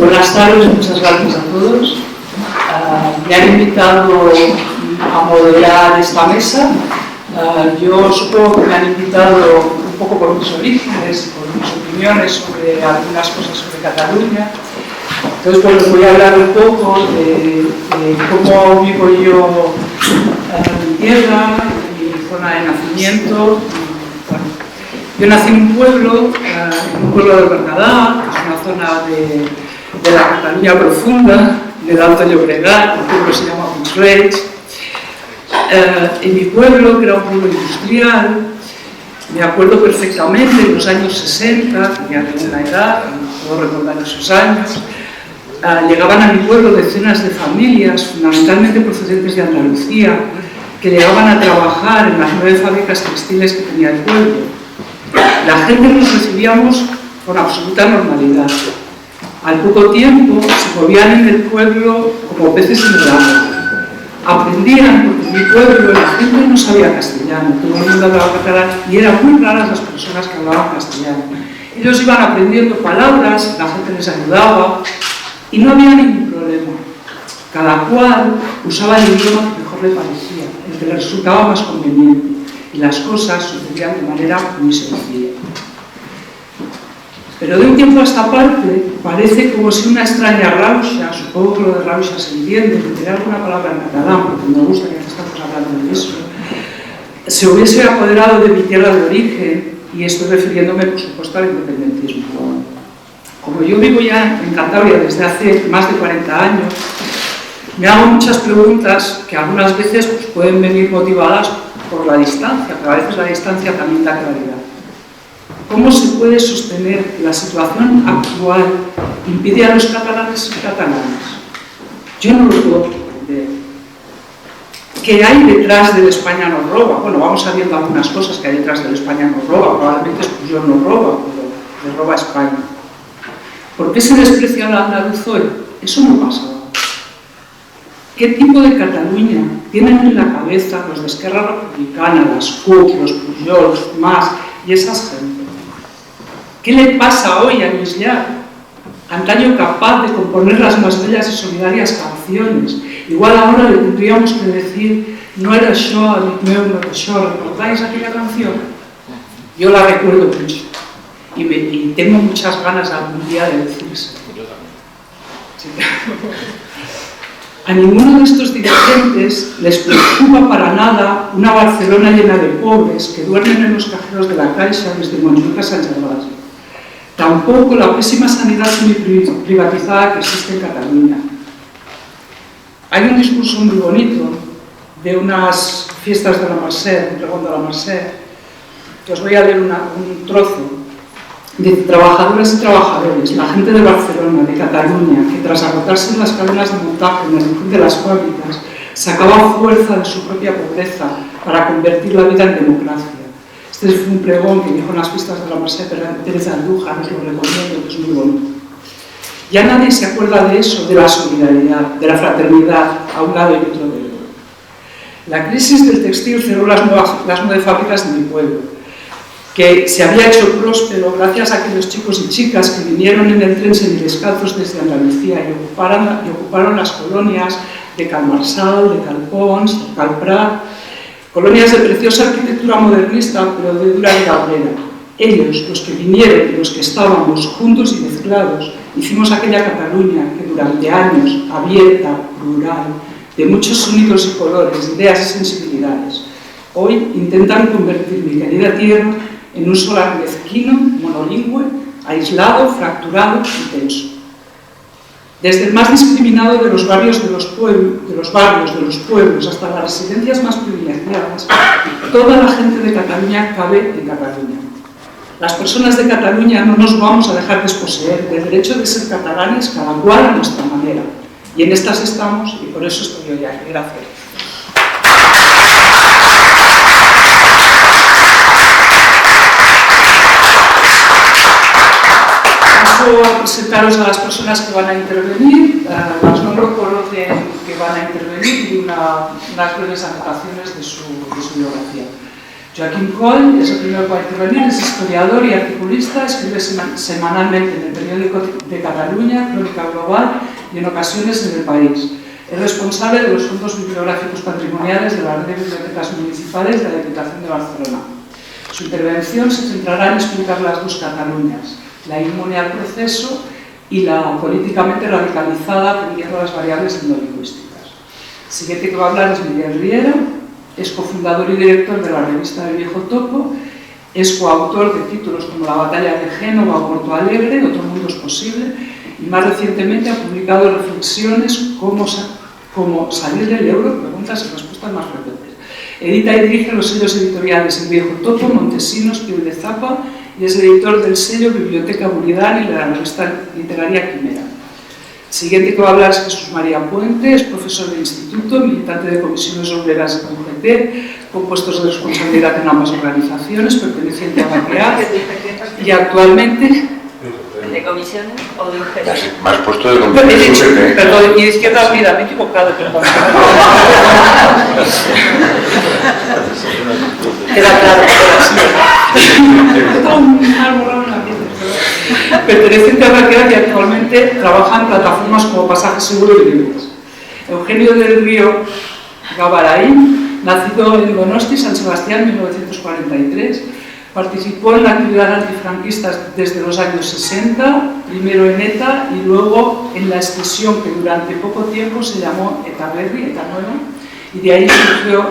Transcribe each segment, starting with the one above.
Buenas tardes, muchas gracias a todos. Me han invitado a moderar esta mesa. Yo supongo que me han invitado un poco por mis orígenes, por mis opiniones sobre algunas cosas sobre Cataluña. Entonces, pues les voy a hablar un poco de cómo vivo yo en mi tierra, en mi zona de nacimiento. Yo nací en un pueblo del Berguedà, que es una zona de la Cataluña profunda, del Alto Llobregat. El pueblo se llama Puig-reig. En mi pueblo, que era un pueblo industrial, me acuerdo perfectamente, en los años 60, ya tengo una edad, no puedo recordar esos años, llegaban a mi pueblo decenas de familias, fundamentalmente procedentes de Andalucía, que llegaban a trabajar en las 9 fábricas textiles que tenía el pueblo. La gente nos recibíamos con absoluta normalidad. Al poco tiempo se movían en el pueblo como peces en el agua. Aprendían, porque en mi pueblo la gente no sabía castellano, todo el mundo hablaba catalán y eran muy raras las personas que hablaban castellano. Ellos iban aprendiendo palabras, la gente les ayudaba y no había ningún problema. Cada cual usaba el idioma que mejor le parecía, el que le resultaba más conveniente, y las cosas sucedían de manera muy sencilla. Pero de un tiempo a esta parte parece como si una extraña rauxa, supongo que lo de rauxa se entiende, tendré alguna palabra en catalán porque me gusta que estamos hablando de eso, se hubiese apoderado de mi tierra de origen, y estoy refiriéndome por supuesto al independentismo. Como yo vivo ya en Cantabria desde hace más de 40 años, me hago muchas preguntas que algunas veces pues, pueden venir motivadas por la distancia, pero a veces la distancia también da claridad. ¿Cómo se puede sostener que la situación actual impide a los catalanes ser catalanes? Yo no lo puedo entender. ¿Qué hay detrás del España nos roba? Bueno, vamos sabiendo algunas cosas que hay detrás del España nos roba. Probablemente Pujol nos roba, pero le roba a España. ¿Por qué se desprecia al andaluz hoy? Eso no pasa. ¿Qué tipo de Cataluña tienen en la cabeza los de Esquerra Republicana, las CUP, los Pujol, los Mas y esas gente? ¿Qué le pasa hoy a Luis Llach, antaño capaz de componer las más bellas y solidarias canciones? Igual ahora le tendríamos que decir, no era yo, no era yo. ¿Recordáis aquella canción? Yo la recuerdo mucho y tengo muchas ganas algún día de decirse. Sí. A ninguno de estos dirigentes les preocupa para nada una Barcelona llena de pobres que duermen en los cajeros de la Caixa desde Montjuïc a Sant Gervasi. Tampoco la pésima sanidad semi-privatizada que existe en Cataluña. Hay un discurso muy bonito de unas fiestas de la Merced, un pregón de la Merced, que os voy a leer un trozo, de trabajadoras y trabajadores, la gente de Barcelona, de Cataluña, que tras agotarse las cadenas de montaje en el de las fábricas, sacaba fuerza de su propia pobreza para convertir la vida en democracia. Este fue un pregón que dijo en las fiestas de la Merced Teresa Andújar, os lo recomiendo, que es muy bonito. Ya nadie se acuerda de eso, de la solidaridad, de la fraternidad, a un lado y otro del otro. La crisis del textil cerró las 9 fábricas de mi pueblo, que se había hecho próspero gracias a aquellos chicos y chicas que vinieron en el tren semidescalzos desde Andalucía y ocuparon las colonias de Calmarsal, de Calpons, de Calprat, colonias de preciosa arquitectura modernista, pero de dura vida obrera. Ellos, los que vinieron y los que estábamos juntos y mezclados, hicimos aquella Cataluña que durante años, abierta, plural, de muchos sonidos y colores, ideas y sensibilidades, hoy intentan convertir mi querida tierra en un solar mezquino, monolingüe, aislado, fracturado y tenso. Desde el más discriminado de los barrios de los pueblos hasta las residencias más privilegiadas, toda la gente de Cataluña cabe en Cataluña. Las personas de Cataluña no nos vamos a dejar desposeer del derecho de ser catalanes, cada cual a nuestra manera. Y en estas estamos y por eso estoy hoy aquí. Gracias. Paso a presentaros a las personas que van a intervenir, las nombro por orden que van a intervenir y unas breves anotaciones de su biografía. Joaquín Coll es el primero que va a intervenir, es historiador y articulista, escribe semanalmente en el periódico de Cataluña, Crónica Global y en ocasiones en El País. Es responsable de los fondos bibliográficos patrimoniales de la red de bibliotecas municipales de la Diputación de Barcelona. Su intervención se centrará en explicar las dos Cataluñas, la inmune al proceso y la políticamente radicalizada atendiendo a las variables etnolingüísticas. El siguiente que va a hablar es Miguel Riera, es cofundador y director de la revista El Viejo Topo, es coautor de títulos como La batalla de Génova o Porto Alegre, Otro mundo es posible, y más recientemente ha publicado reflexiones como salir del euro, preguntas y respuestas más frecuentes. Edita y dirige los sellos editoriales El Viejo Topo, Montesinos, Piel de Zapa, y es editor del sello Biblioteca Buridán y de la revista literaria Quimera. El siguiente que va a hablar es Jesús María Puente, es profesor de instituto, militante de comisiones obreras de UGT, con puestos de responsabilidad en ambas organizaciones, perteneciente a BACEA, y actualmente... ¿De comisiones o de UGT? Más puesto de comisiones. Perdón, mi izquierda vida, me he equivocado, perdón. Queda claro. Perteneciente a BACEA y actualmente trabaja en plataformas como Pasaje Seguro y Libres. Eugenio del Río Gabaraín, nacido en Donosti, San Sebastián, en 1943, participó en la actividad antifranquista desde los años 60, primero en ETA y luego en la expresión que durante poco tiempo se llamó ETA Berri, ETA Nueva, y de ahí surgió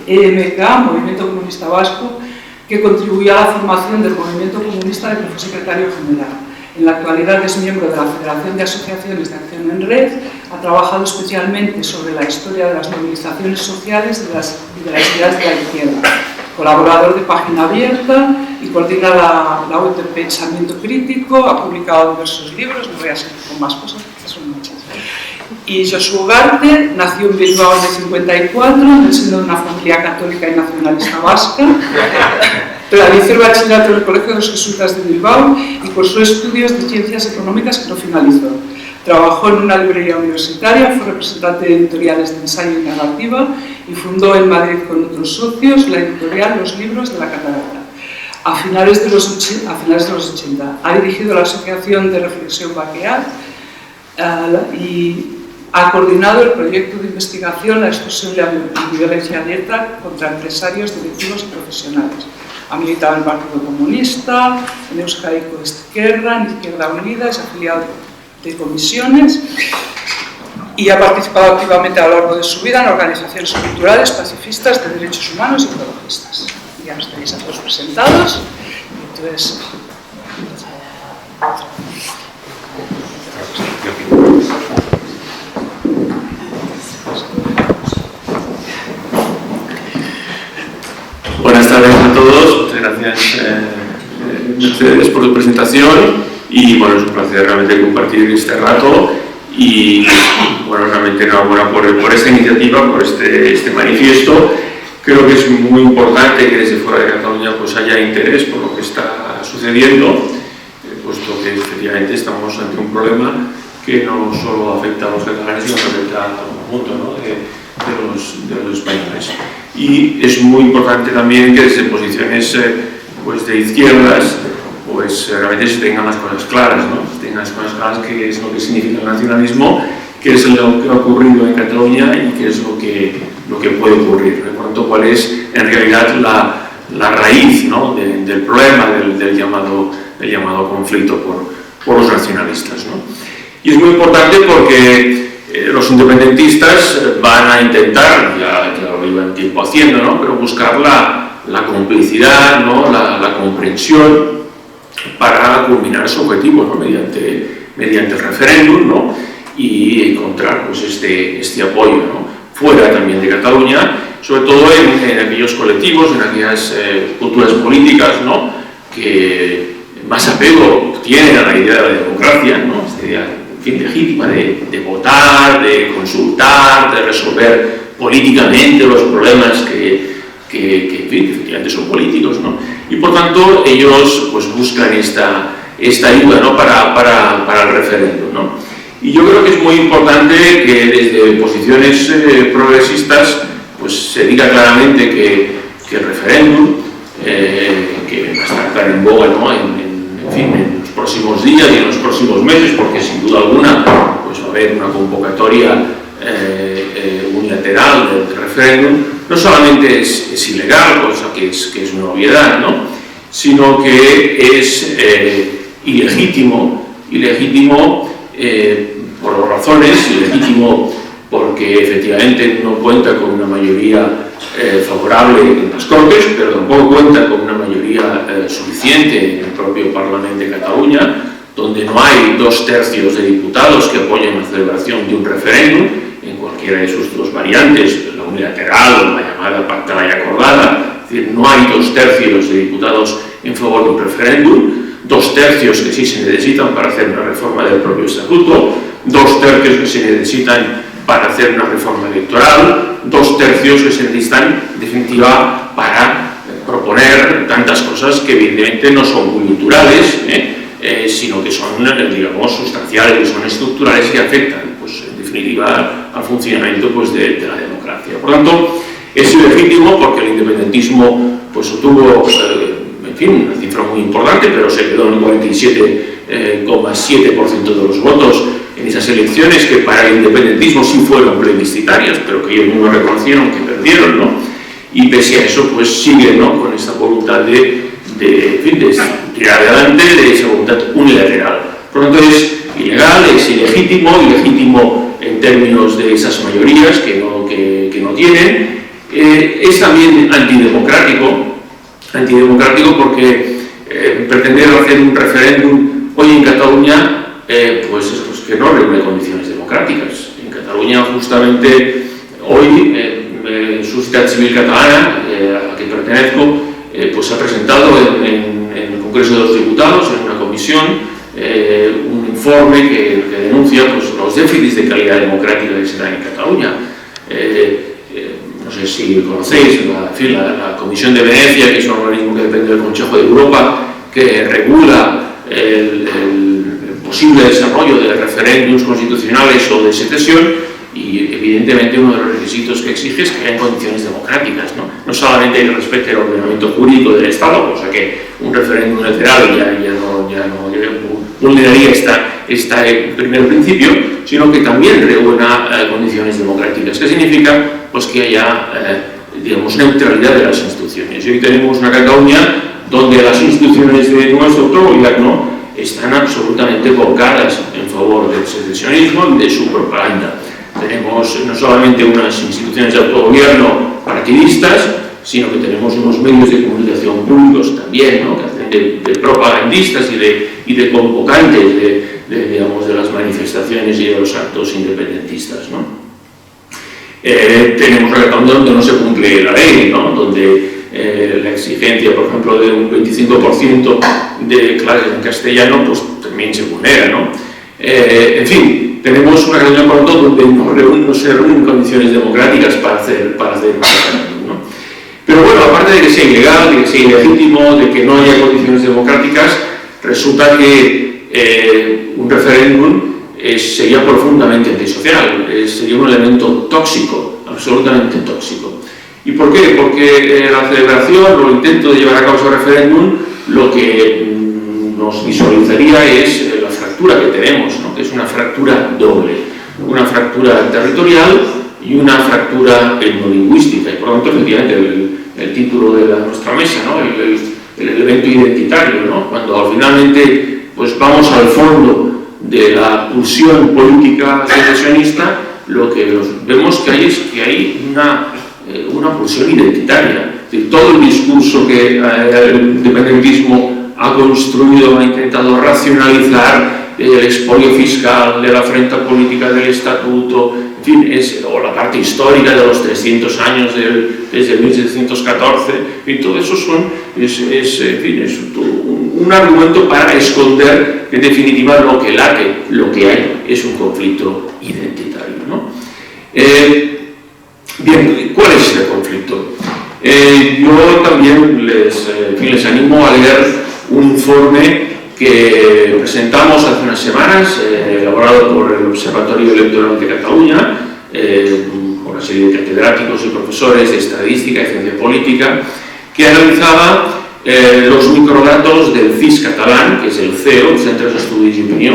EMK, Movimiento Comunista Vasco, que contribuyó a la formación del movimiento comunista del que fue secretario general. En la actualidad es miembro de la Federación de Asociaciones de Acción en Red, ha trabajado especialmente sobre la historia de las movilizaciones sociales y de las ideas de la izquierda. Colaborador de Página Abierta y coordina la web de Pensamiento Crítico, ha publicado diversos libros, no voy a seguir con más cosas, porque son muchas. Y Josu Ugarte nació en Bilbao en el 54, en el seno de una familia católica y nacionalista vasca. Realizó el bachillerato en el Colegio de los Jesuitas de Bilbao y cursó estudios de Ciencias Económicas que no finalizó. Trabajó en una librería universitaria, fue representante de editoriales de ensayo y narrativa y fundó en Madrid con otros socios la editorial Los Libros de la Catarata. A finales de los 80 ha dirigido la Asociación de Reflexión BACEA y ha coordinado el proyecto de investigación La extorsión y la violencia abierta contra empresarios, directivos y profesionales. Ha militado en el Partido Comunista, en Euskadiko Ezkerra, en Izquierda Unida, es afiliado de comisiones y ha participado activamente a lo largo de su vida en organizaciones culturales, pacifistas, de derechos humanos y ecologistas. Ya los tenéis a todos presentados. Entonces, buenas tardes a todos, muchas gracias Mercedes por tu presentación y bueno, es un placer realmente compartir este rato y bueno, realmente enhorabuena por esta iniciativa, por este manifiesto. Creo que es muy importante que desde fuera de Cataluña pues haya interés por lo que está sucediendo, puesto que efectivamente estamos ante un problema que no solo afecta a los catalanes, sino que afecta a todo el mundo, ¿no? de los españoles. Y es muy importante también que desde posiciones pues de izquierdas pues realmente se tengan las cosas claras, ¿no? Se tengan las cosas claras qué es lo que significa el nacionalismo, qué es lo que ha ocurrido en Cataluña y qué es lo que puede ocurrir. Por tanto, cuál es en realidad la raíz, ¿no? del problema del llamado conflicto por los nacionalistas, ¿no? Y es muy importante porque los independentistas van a intentar, ya lo llevan tiempo haciendo, ¿no? Pero buscar la complicidad, ¿no? la comprensión para culminar su objetivo, ¿no? mediante el referéndum, ¿no? Y encontrar pues, este apoyo, ¿no? Fuera también de Cataluña, sobre todo en aquellos colectivos, en aquellas culturas políticas, ¿no? Que más apego tienen a la idea de la democracia, ¿no? Esta idea legítima de votar, de consultar, de resolver políticamente los problemas que efectivamente son políticos, ¿no? Y por tanto ellos pues, buscan esta ayuda, ¿no? para el referéndum, ¿no? Y yo creo que es muy importante que desde posiciones progresistas pues, se diga claramente que el referéndum que va a estar en boga, ¿no? En los próximos días y en los próximos meses, porque sin duda alguna pues va a haber una convocatoria unilateral del referéndum. No solamente es ilegal, cosa que es una obviedad, ¿no? Sino que es ilegítimo por dos razones: ilegítimo porque efectivamente no cuenta con una mayoría favorable en las Cortes, pero tampoco cuenta con una mayoría suficiente en el propio Parlamento de Cataluña, donde no hay 2/3 de diputados que apoyen la celebración de un referéndum en cualquiera de sus dos variantes, la unilateral o la llamada pactada y acordada. Es decir, no hay 2/3 de diputados en favor de un referéndum, 2/3 que sí se necesitan para hacer una reforma del propio estatuto, 2/3 que se necesitan para hacer una reforma electoral, 2/3 que se necesitan, en definitiva, para proponer tantas cosas que evidentemente no son coyunturales, sino que son, digamos, sustanciales, que son estructurales, que afectan, pues, en definitiva, al funcionamiento, pues, de la democracia. Por tanto, es ilegítimo porque el independentismo, pues, obtuvo, en fin, una cifra muy importante, pero se quedó en el 47,7% de los votos en esas elecciones, que para el independentismo sí fueron plebiscitarias, pero que ellos mismos reconocieron que perdieron, ¿no? Y pese a eso, pues sigue, ¿no?, con esa voluntad de tirar adelante, de esa voluntad unilateral. Por lo tanto, es ilegal, es ilegítimo en términos de esas mayorías que no tienen. Es también antidemocrático porque pretender hacer un referéndum hoy en Cataluña, pues que no reúne condiciones democráticas. En Cataluña, justamente hoy, Societat Civil Catalana, a la que pertenezco, pues ha presentado en el Congreso de los Diputados, en una comisión, un informe que denuncia, pues, los déficits de calidad democrática que se dan en Cataluña. No sé si conocéis la Comisión de Venecia, que es un organismo que depende del Consejo de Europa, que regula el posible desarrollo de referéndums constitucionales o de secesión, y evidentemente uno de los requisitos que exige es que haya condiciones democráticas, ¿no? No solamente que respecte el ordenamiento jurídico del Estado, cosa que un referéndum lateral ya no vulneraría este primer principio, sino que también reúna condiciones democráticas. ¿Qué significa? Pues que haya, digamos, neutralidad de las instituciones. Y hoy tenemos una Cataluña donde las instituciones de nuestro autogobierno están absolutamente volcadas en favor del secesionismo y de su propaganda. Tenemos no solamente unas instituciones de autogobierno partidistas, sino que tenemos unos medios de comunicación públicos también, ¿no?, que hacen de propagandistas y de convocantes de las manifestaciones y de los actos independentistas, ¿no? Tenemos una Cataluña donde no se cumple la ley, ¿no?, donde la exigencia, por ejemplo, de un 25% de clases en castellano, pues también se vulnera, ¿no? En fin, tenemos una Cataluña, por lo tanto, donde no se reúnen condiciones democráticas para hacer un referéndum, ¿no? Pero bueno, aparte de que sea ilegal, de que sea ilegítimo, de que no haya condiciones democráticas, resulta que un referéndum sería profundamente antisocial, sería un elemento tóxico, absolutamente tóxico. ¿Y por qué? Porque la celebración o el intento de llevar a cabo ese referéndum lo que nos visualizaría es la fractura que tenemos, ¿no?, que es una fractura doble, una fractura territorial y una fractura etnolingüística. Y por lo tanto, efectivamente, el título de nuestra mesa, ¿no?, el elemento identitario, ¿no?, cuando finalmente, pues, vamos al fondo de la pulsión política secesionista, lo que vemos que hay es que hay una pulsión identitaria. Es decir, todo el discurso que el independentismo ha construido, ha intentado racionalizar el expolio fiscal, de la afrenta política del estatuto, en fin, o la parte histórica de los 300 años desde 1714, y todo eso es un argumento para esconder, en definitiva, lo que hay es un conflicto identitario, ¿no? Bien, ¿cuál es ese conflicto? Yo también les animo a leer un informe que presentamos hace unas semanas, elaborado por el Observatorio Electoral de Cataluña, por una serie de catedráticos y profesores de estadística y ciencia política, que analizaba los microdatos del CIS catalán, que es el CEO, el Centre d'Estudis d'Opinió,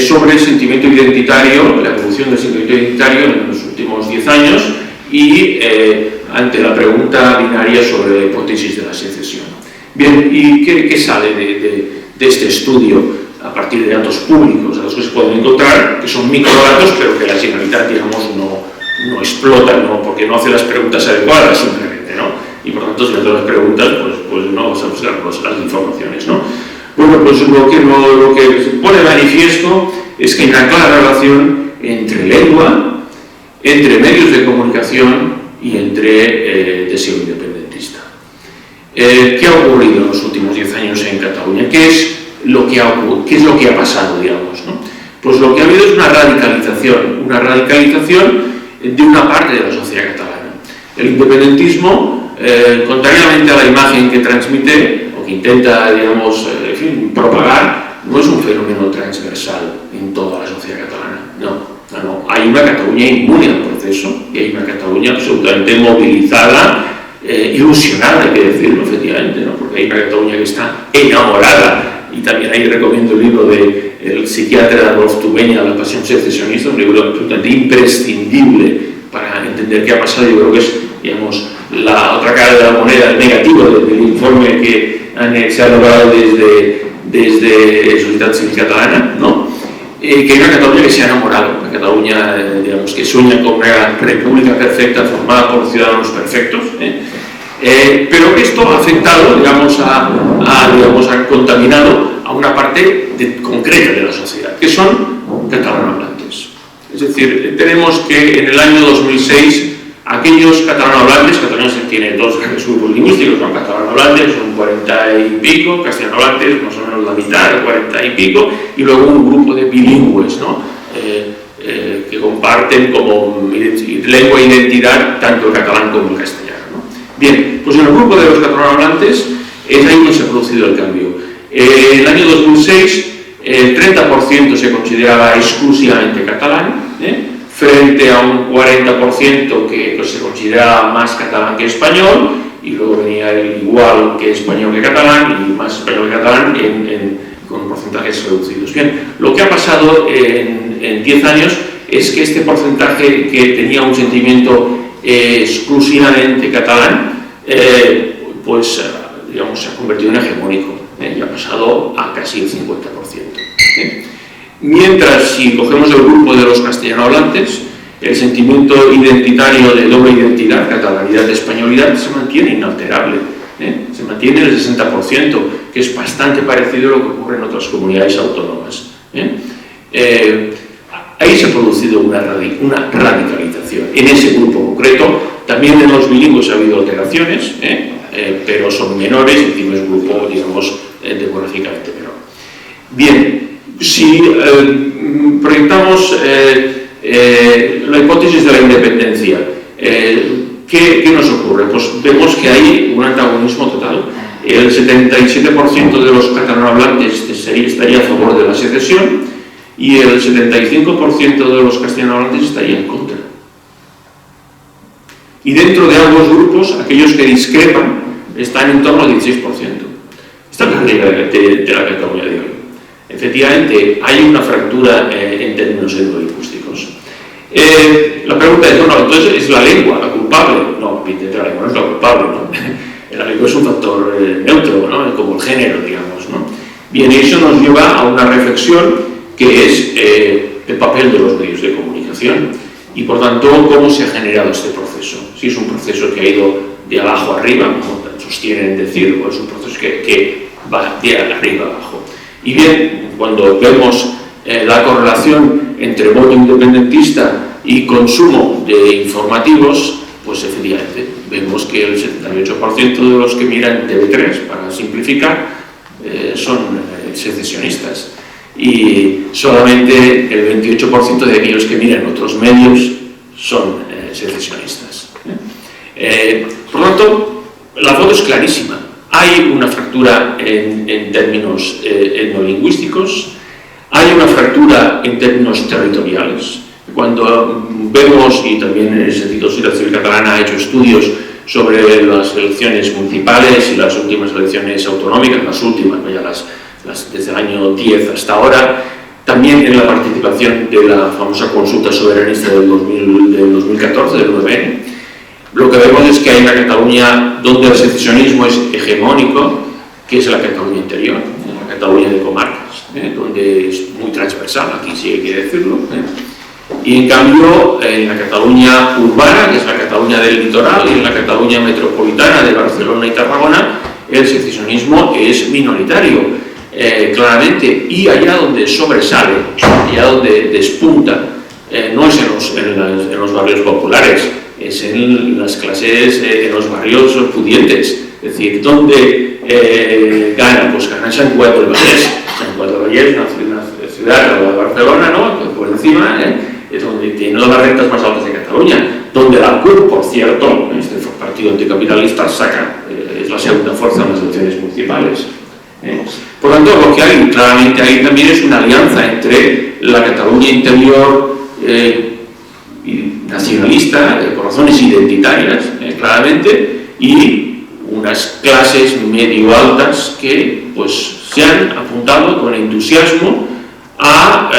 sobre el sentimiento identitario, la evolución del sentimiento identitario en los últimos 10 años y ante la pregunta binaria sobre la hipótesis de la secesión. Bien, ¿y qué sale de este estudio a partir de datos públicos a los que se pueden encontrar, que son microdatos, pero que la Generalitat, digamos, no explota, ¿no? Porque no hace las preguntas adecuadas simplemente, ¿no? Y por tanto, si hace las preguntas, pues no vas a buscar las informaciones, ¿no? Bueno, pues lo que se pone de manifiesto es que hay una clara relación entre lengua, entre medios de comunicación y entre deseo independentista. ¿Qué ha ocurrido en los últimos 10 años en Cataluña? ¿Qué es lo que ha pasado, digamos, ¿no? Pues lo que ha habido es una radicalización de una parte de la sociedad catalana. El independentismo, contrariamente a la imagen que transmite o que intenta, digamos, propagar, no es un fenómeno transversal en toda la sociedad catalana, no. Hay una Cataluña inmune al proceso y hay una Cataluña absolutamente movilizada, ilusionada, hay que decirlo, efectivamente, ¿no? Porque hay una Cataluña que está enamorada, y también ahí recomiendo el libro del psiquiatra Adolf Tubenya, La pasión secesionista, un libro absolutamente imprescindible para entender qué ha pasado. Yo creo que es, digamos, la otra cara de la moneda, el negativo del informe que se ha logrado desde Sociedad Civil Catalana, ¿no? Que hay una Cataluña que se ha enamorado, una Cataluña, digamos, que sueña con una república perfecta formada por ciudadanos perfectos, pero esto ha afectado, digamos, ha contaminado a una parte concreta de la sociedad, que son catalanohablantes. Es decir, tenemos que en el año 2006 aquellos catalanohablantes, Cataluña tiene dos grandes grupos lingüísticos, son catalanohablantes, son 40 y pico, castellanohablantes, más o menos la mitad, 40 y pico, y luego un grupo de bilingües, ¿no? Que comparten como lengua e identidad tanto el catalán como el castellano, ¿no? Bien, pues en el grupo de los catalanohablantes es ahí donde se ha producido el cambio. En el año 2006 el 30% se consideraba exclusivamente catalán, frente a un 40% que se consideraba más catalán que español, y luego venía el igual que español que catalán y más español que catalán con porcentajes reducidos. Bien, lo que ha pasado en 10 años es que este porcentaje que tenía un sentimiento exclusivamente catalán, pues digamos, se ha convertido en hegemónico, y ha pasado a casi el 50%. Mientras, si cogemos el grupo de los castellanohablantes, el sentimiento identitario de doble identidad, catalanidad, españolidad, se mantiene inalterable, se mantiene el 60%, que es bastante parecido a lo que ocurre en otras comunidades autónomas. Ahí se ha producido una radicalización, en ese grupo concreto. También en los bilingües ha habido alteraciones, pero son menores, y encima es un grupo, digamos, demográficamente menor. Bien, si proyectamos la hipótesis de la independencia, ¿qué nos ocurre? Pues vemos que hay un antagonismo total. El 77% de los catalanohablantes estaría a favor de la secesión y el 75% de los castellanohablantes estaría en contra. Y dentro de ambos grupos, aquellos que discrepan están en torno al 16%. Esta es la realidad de la Cataluña de hoy. Efectivamente, hay una fractura en términos etnolingüísticos. La pregunta es, bueno, entonces, ¿es la lengua la culpable? No, la lengua no es la culpable, ¿no? La lengua es un factor neutro, ¿no? Como el género, digamos, ¿no? Bien, eso nos lleva a una reflexión que es el papel de los medios de comunicación y, por tanto, cómo se ha generado este proceso. Si es un proceso que ha ido de abajo arriba, como sostienen decir, o es un proceso que va de arriba abajo. Y bien, cuando vemos la correlación entre voto independentista y consumo de informativos, pues efectivamente vemos que el 78% de los que miran TV3, para simplificar, son secesionistas. Y solamente el 28% de aquellos que miran otros medios son secesionistas. Por lo tanto, la foto es clarísima. Hay una fractura en términos etnolingüísticos, hay una fractura en términos territoriales. Cuando vemos, y también en ese sentido Sociedad Civil Catalana ha hecho estudios sobre las elecciones municipales y las últimas elecciones autonómicas, las últimas, ya las desde el año 10 hasta ahora, también en la participación de la famosa consulta soberanista del 2014, del 9N. Lo que vemos es que hay una Cataluña donde el secesionismo es hegemónico, que es la Cataluña interior, la Cataluña de comarcas, donde es muy transversal, aquí sí hay que decirlo. Y en cambio, en la Cataluña urbana, que es la Cataluña del litoral, y en la Cataluña metropolitana de Barcelona y Tarragona, el secesionismo es minoritario. Claramente, y allá donde sobresale, allá donde despunta, no es en los barrios populares, es en las clases, en los barrios pudientes. Es decir, ¿dónde gana? Pues gana Sant Cugat del Vallès. Sant Cugat del Vallès, una ciudad de Barcelona, ¿no? Por encima, es donde tiene las rentas más altas de Cataluña, donde la CUP, por cierto, este partido anticapitalista, saca, es la segunda fuerza en las elecciones municipales. Por tanto, lo que hay claramente ahí también es una alianza entre la Cataluña interior nacionalista, por razones identitarias, claramente, y unas clases medio altas que pues, se han apuntado con entusiasmo a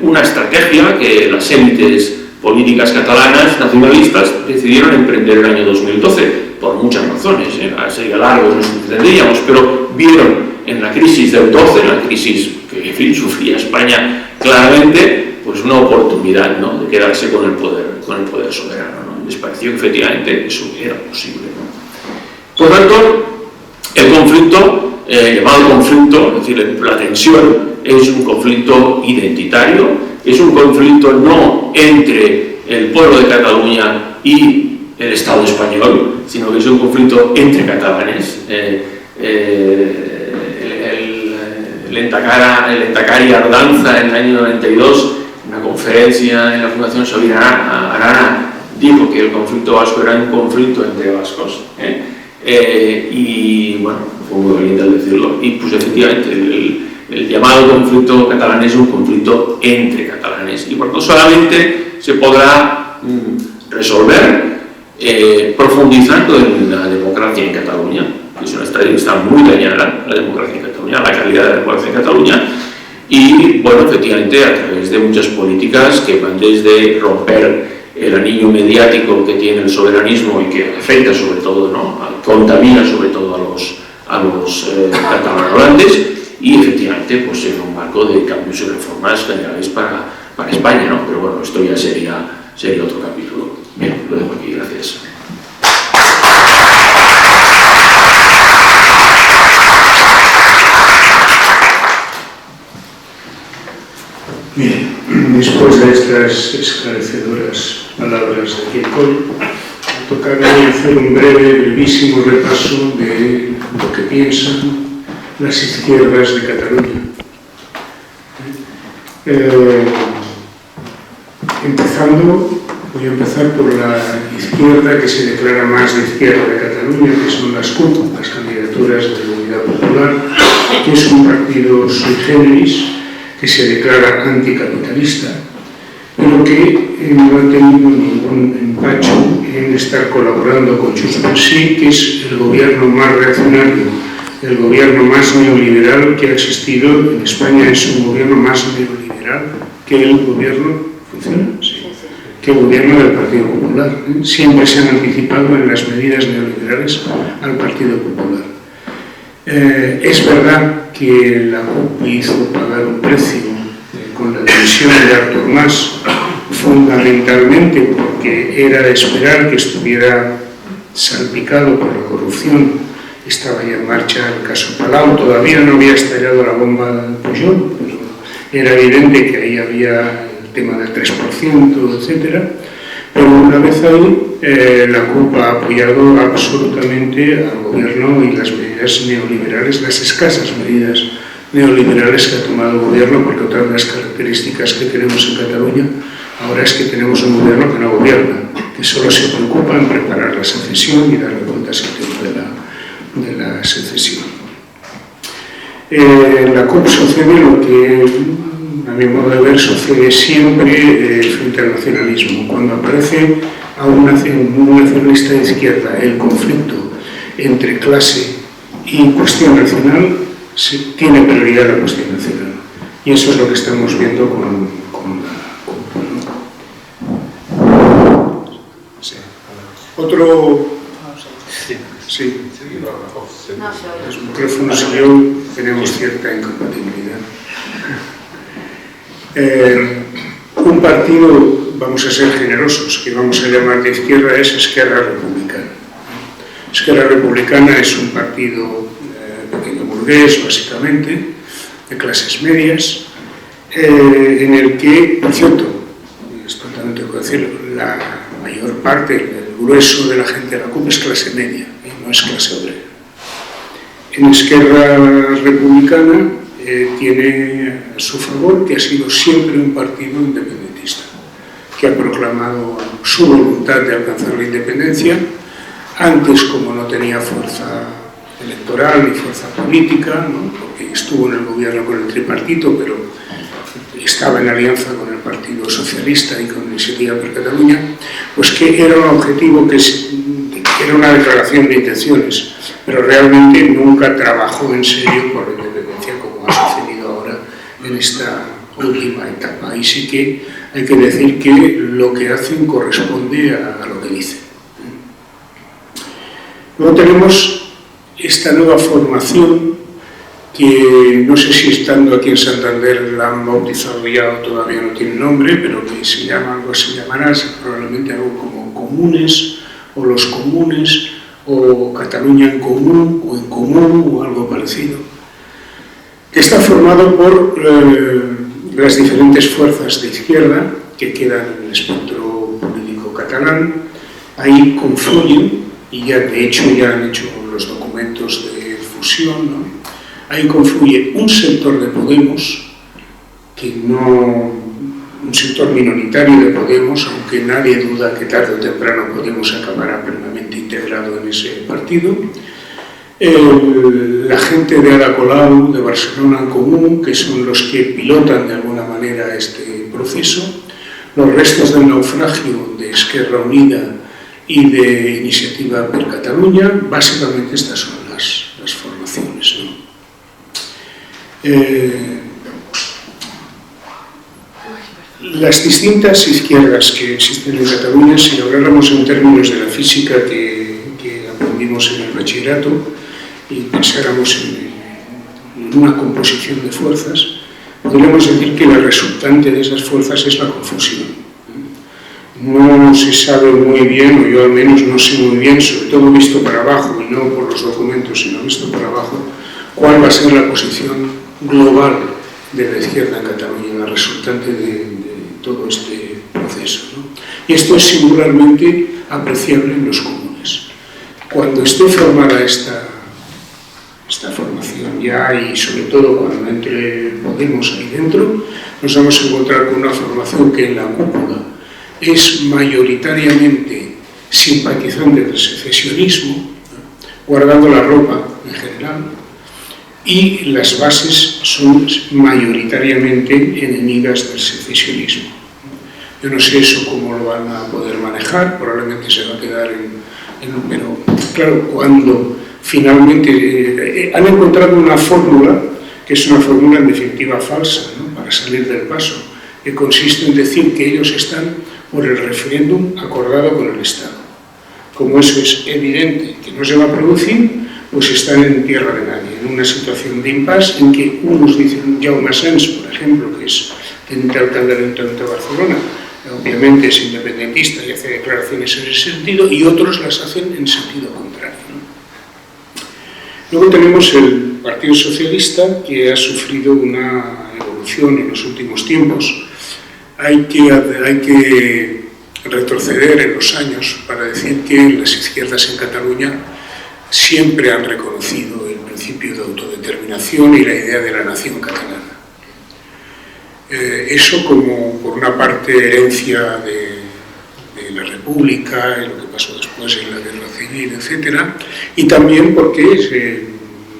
una estrategia que las élites políticas catalanas nacionalistas decidieron emprender el año 2012, por muchas razones, sería largo, no nos entenderíamos, pero vieron en la crisis del 12, en la crisis que en fin, sufría España claramente, pues una oportunidad, ¿no?, de quedarse con el poder soberano, ¿no? Les pareció que efectivamente eso era posible, ¿no? Por tanto, el conflicto, llamado conflicto, es decir, la tensión, es un conflicto identitario, es un conflicto no entre el pueblo de Cataluña y el Estado español, sino que es un conflicto entre catalanes. El Endacari Ardanza en el año 92, en una conferencia en la Fundación Sabina Arana, dijo que el conflicto vasco era un conflicto entre vascos. Y bueno, fue muy valiente al decirlo. Y pues efectivamente el llamado conflicto catalán es un conflicto entre catalanes. Y por tanto solamente se podrá resolver profundizando en la democracia en Cataluña, que es una estrategia que está muy dañada, la democracia en Cataluña, la calidad de la democracia en Cataluña, y bueno, efectivamente a través de muchas políticas que van desde romper el anillo mediático que tiene el soberanismo y que afecta sobre todo, ¿no?, contamina sobre todo a los catalanohablantes, y efectivamente pues en un marco de cambios y reformas generales para España, ¿no? Pero bueno, esto ya sería otro capítulo. Bien, lo dejo aquí, gracias. Bien, después de estas esclarecedoras palabras de Kierkegaard, tocará hacer un brevísimo repaso de lo que piensan las izquierdas de Cataluña. Voy a empezar por la izquierda que se declara más de izquierda de Cataluña, que son las CUP, las candidaturas de la Unidad Popular, que es un partido sui generis que se declara anticapitalista, pero que no ha tenido ningún empacho en estar colaborando con Junts pel Sí, que es el gobierno más reaccionario, el gobierno más neoliberal que ha existido en España. Es un gobierno más neoliberal que el gobierno, ¿funciona? Sí. Que el gobierno del Partido Popular. Siempre se han anticipado en las medidas neoliberales al Partido Popular. Es verdad que la CUP hizo pagar un precio con la dimisión de Artur Mas, fundamentalmente porque era de esperar que estuviera salpicado por la corrupción. Estaba ya en marcha el caso Palau, todavía no había estallado la bomba de Pujol, pero era evidente que ahí había el tema del 3%, etc. Pero una vez ahí, la CUP ha apoyado absolutamente al gobierno y las medidas neoliberales, las escasas medidas neoliberales que ha tomado el gobierno, porque otra de las características que tenemos en Cataluña ahora es que tenemos un gobierno que no gobierna, que solo se preocupa en preparar la secesión y darle cuentas al tiempo de la secesión. La CUP sucede lo que a mi modo de ver, sucede siempre frente al nacionalismo. Cuando aparece a un nacionalista de izquierda el conflicto entre clase y cuestión nacional, tiene prioridad la cuestión nacional. Y eso es lo que estamos viendo con la CUP, ¿no? Sí. Otro... Sí. Los micrófonos y yo tenemos cierta incompatibilidad. Un partido, vamos a ser generosos, que vamos a llamar de izquierda, es Esquerra Republicana. Esquerra Republicana es un partido pequeño burgués, básicamente, de clases medias, en el que, por cierto, esto también tengo que decirlo, la mayor parte, el grueso de la gente de la CUP es clase media, no es clase obrera. En Esquerra Republicana tiene a su favor que ha sido siempre un partido independentista, que ha proclamado su voluntad de alcanzar la independencia, antes como no tenía fuerza electoral ni fuerza política, ¿no? Porque estuvo en el gobierno con el tripartito, pero estaba en alianza con el Partido Socialista y con Iniciativa per Catalunya, pues que era un objetivo que era una declaración de intenciones, pero realmente nunca trabajó en serio por la independencia como ha sucedido ahora en esta última etapa. Ahí sí que hay que decir que lo que hacen corresponde a lo que dicen. Luego tenemos esta nueva formación que no sé si estando aquí en Santander la han bautizado ya o todavía no tiene nombre, pero que se llama algo, se llamará probablemente algo como Comunes, o Los Comunes, o Cataluña en Común, o En Común, o algo parecido, que está formado por las diferentes fuerzas de izquierda que quedan en el espectro político catalán. Ahí confluyen, y ya de hecho ya han hecho los documentos de fusión, ¿no? Ahí confluye un sector de Podemos, un sector minoritario de Podemos, aunque nadie duda que tarde o temprano Podemos acabará plenamente integrado en ese partido. La gente de Ada Colau, de Barcelona en Común, que son los que pilotan de alguna manera este proceso. Los restos del naufragio de Esquerra Unida y de Iniciativa per Catalunya. Básicamente estas son las formaciones, ¿no? Las distintas izquierdas que existen en Cataluña, si lo habláramos en términos de la física que aprendimos en el bachillerato y pensáramos en una composición de fuerzas, podríamos decir que la resultante de esas fuerzas es la confusión. No se sabe muy bien, o yo al menos no sé muy bien, sobre todo visto para abajo, y no por los documentos, sino visto para abajo, cuál va a ser la posición global de la izquierda en Cataluña, la resultante de todo este proceso, ¿no? Y esto es singularmente apreciable en los comunes. Cuando esté formada esta formación ya, y sobre todo cuando entre Podemos ahí dentro, nos vamos a encontrar con una formación que en la cúpula es mayoritariamente simpatizante del secesionismo, ¿no? Guardando la ropa en general, y las bases son mayoritariamente enemigas del secesionismo. Yo no sé eso cómo lo van a poder manejar, probablemente se va a quedar pero claro, cuando finalmente han encontrado una fórmula, que es una fórmula en definitiva falsa, ¿no? Para salir del paso, que consiste en decir que ellos están por el referéndum acordado con el Estado. Como eso es evidente que no se va a producir, pues están en tierra de nadie, en una situación de impasse en que unos dicen, Jaume Sans, por ejemplo, que es teniente alcalde del Ayuntamiento de Barcelona, obviamente es independentista y hace declaraciones en ese sentido, y otros las hacen en sentido contrario, ¿no? Luego tenemos el Partido Socialista, que ha sufrido una evolución en los últimos tiempos. Hay que retroceder en los años para decir que las izquierdas en Cataluña siempre han reconocido el principio de autodeterminación y la idea de la nación catalana. Eso como, por una parte, herencia de la República, y lo que pasó después en la Guerra Civil, etc. Y también porque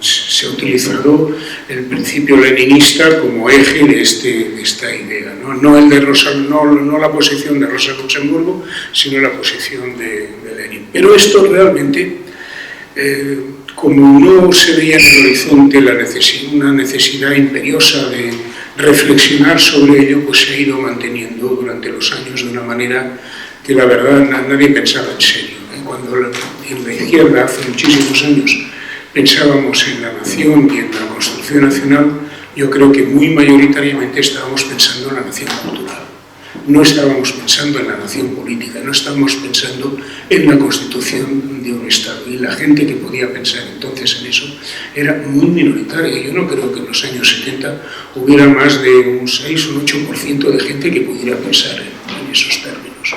se se ha utilizado el principio leninista como eje de esta idea, no el de no la posición de Rosa Luxemburgo, sino la posición de Lenin. Pero esto realmente, como no se veía en el horizonte una necesidad imperiosa de reflexionar sobre ello, pues se ha ido manteniendo durante los años de una manera que la verdad nadie pensaba en serio. Cuando en la izquierda hace muchísimos años pensábamos en la nación y en la construcción nacional, yo creo que muy mayoritariamente estábamos pensando en la nación cultural. No estábamos pensando en la nación política, no estábamos pensando en la constitución de un Estado. Y la gente que podía pensar entonces en eso era muy minoritaria. Yo no creo que en los años 70 hubiera más de un 6 o un 8% de gente que pudiera pensar en esos términos.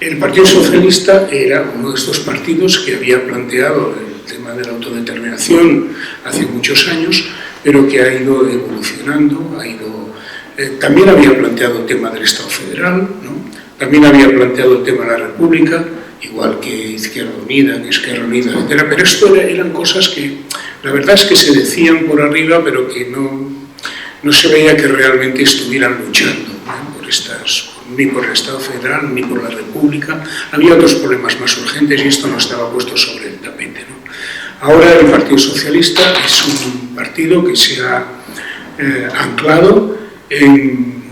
El Partido Socialista era uno de estos partidos que había planteado el tema de la autodeterminación hace muchos años, pero que ha ido evolucionando, también había planteado el tema del Estado federal, ¿no? También había planteado el tema de la República, igual que Izquierda Unida, que Esquerra Unida, etc. Pero esto eran cosas que la verdad es que se decían por arriba, pero que no se veía que realmente estuvieran luchando, ¿no? Ni por el Estado federal, ni por la República. Había otros problemas más urgentes y esto no estaba puesto sobre el tapete, ¿no? Ahora el Partido Socialista es un partido que se ha anclado en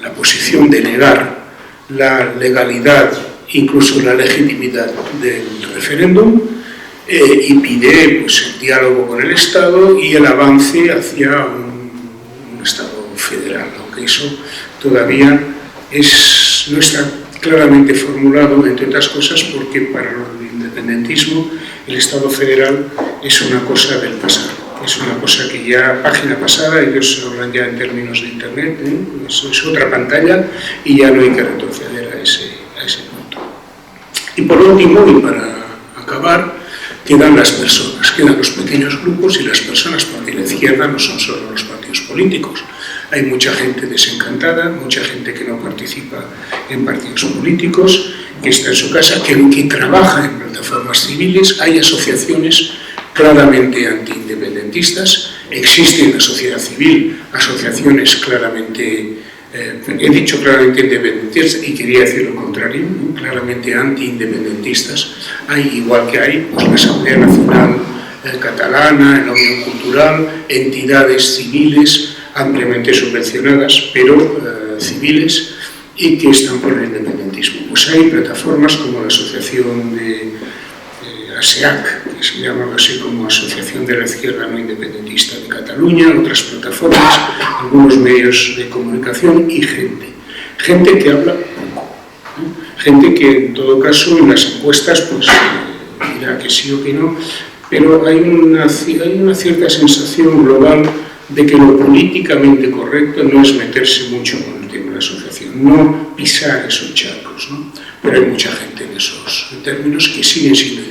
la posición de negar la legalidad, incluso la legitimidad del referéndum, y pide pues, el diálogo con el Estado y el avance hacia un Estado federal, aunque eso todavía no está claramente formulado, entre otras cosas porque para el independentismo el Estado federal es una cosa del pasado, es una cosa que ya, página pasada, ellos hablan ya en términos de Internet, eso es otra pantalla y ya no hay que retroceder a ese punto. Y por último, y para acabar, quedan las personas, quedan los pequeños grupos y las personas, porque la izquierda no son solo los partidos políticos. Hay mucha gente desencantada, mucha gente que no participa en partidos políticos, que está en su casa, que trabaja en plataformas civiles. Hay asociaciones claramente antiindependentistas, existe en la sociedad civil asociaciones claramente, he dicho claramente independentistas y quería decir lo contrario, ¿no? Claramente antiindependentistas. Hay, igual que hay pues, la Asamblea Nacional Catalana, la Unión Cultural, entidades civiles ampliamente subvencionadas, pero civiles, y que están por el independentismo. Pues hay plataformas como la Asociación de ASEAC, que se llama así como Asociación de la Izquierda No Independentista de Cataluña, otras plataformas, algunos medios de comunicación y gente que habla poco, ¿no? Gente que en todo caso en las encuestas pues dirá que sí o que no, pero hay una cierta sensación global de que lo políticamente correcto no es meterse mucho con el tema de la asociación, no pisar esos charcos, ¿no? Pero hay mucha gente en esos términos que siguen siendo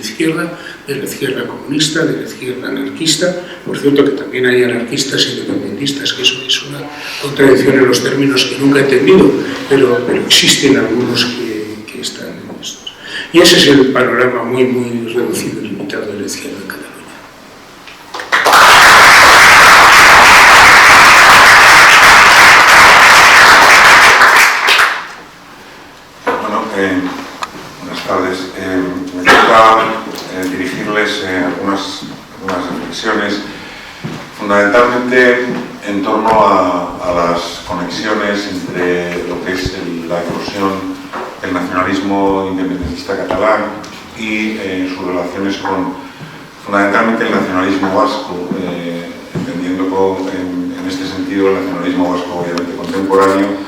de la izquierda comunista, de la izquierda anarquista. Por cierto que también hay anarquistas independentistas, que eso es una contradicción en los términos que nunca he entendido, pero existen algunos que están en estos. Y ese es el panorama muy, muy reducido y limitado de la izquierda en Cataluña. Buenas tardes. Me gusta dirigirles algunas reflexiones, fundamentalmente en torno a las conexiones entre lo que es la eclosión del nacionalismo independentista catalán y sus relaciones con, fundamentalmente, el nacionalismo vasco, entendiendo en este sentido el nacionalismo vasco obviamente contemporáneo.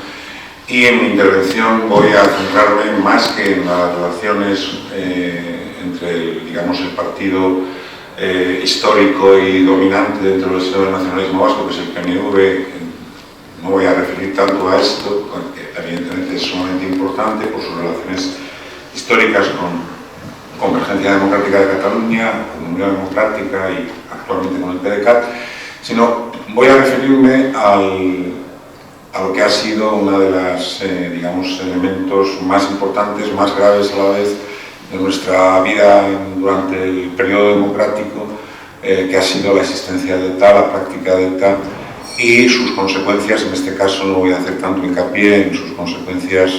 Y en mi intervención voy a centrarme más que en las relaciones entre, digamos, el partido histórico y dominante dentro del seno del nacionalismo vasco, que es el PNV. No voy a referir tanto a esto, que evidentemente es sumamente importante por sus relaciones históricas con Convergencia Democrática de Cataluña, con Unión Democrática y actualmente con el PDeCAT, sino voy a referirme a lo que ha sido una de las, digamos, elementos más importantes, más graves a la vez de nuestra vida durante el periodo democrático, que ha sido la existencia de ETA, la práctica de ETA y sus consecuencias. En este caso no voy a hacer tanto hincapié en sus consecuencias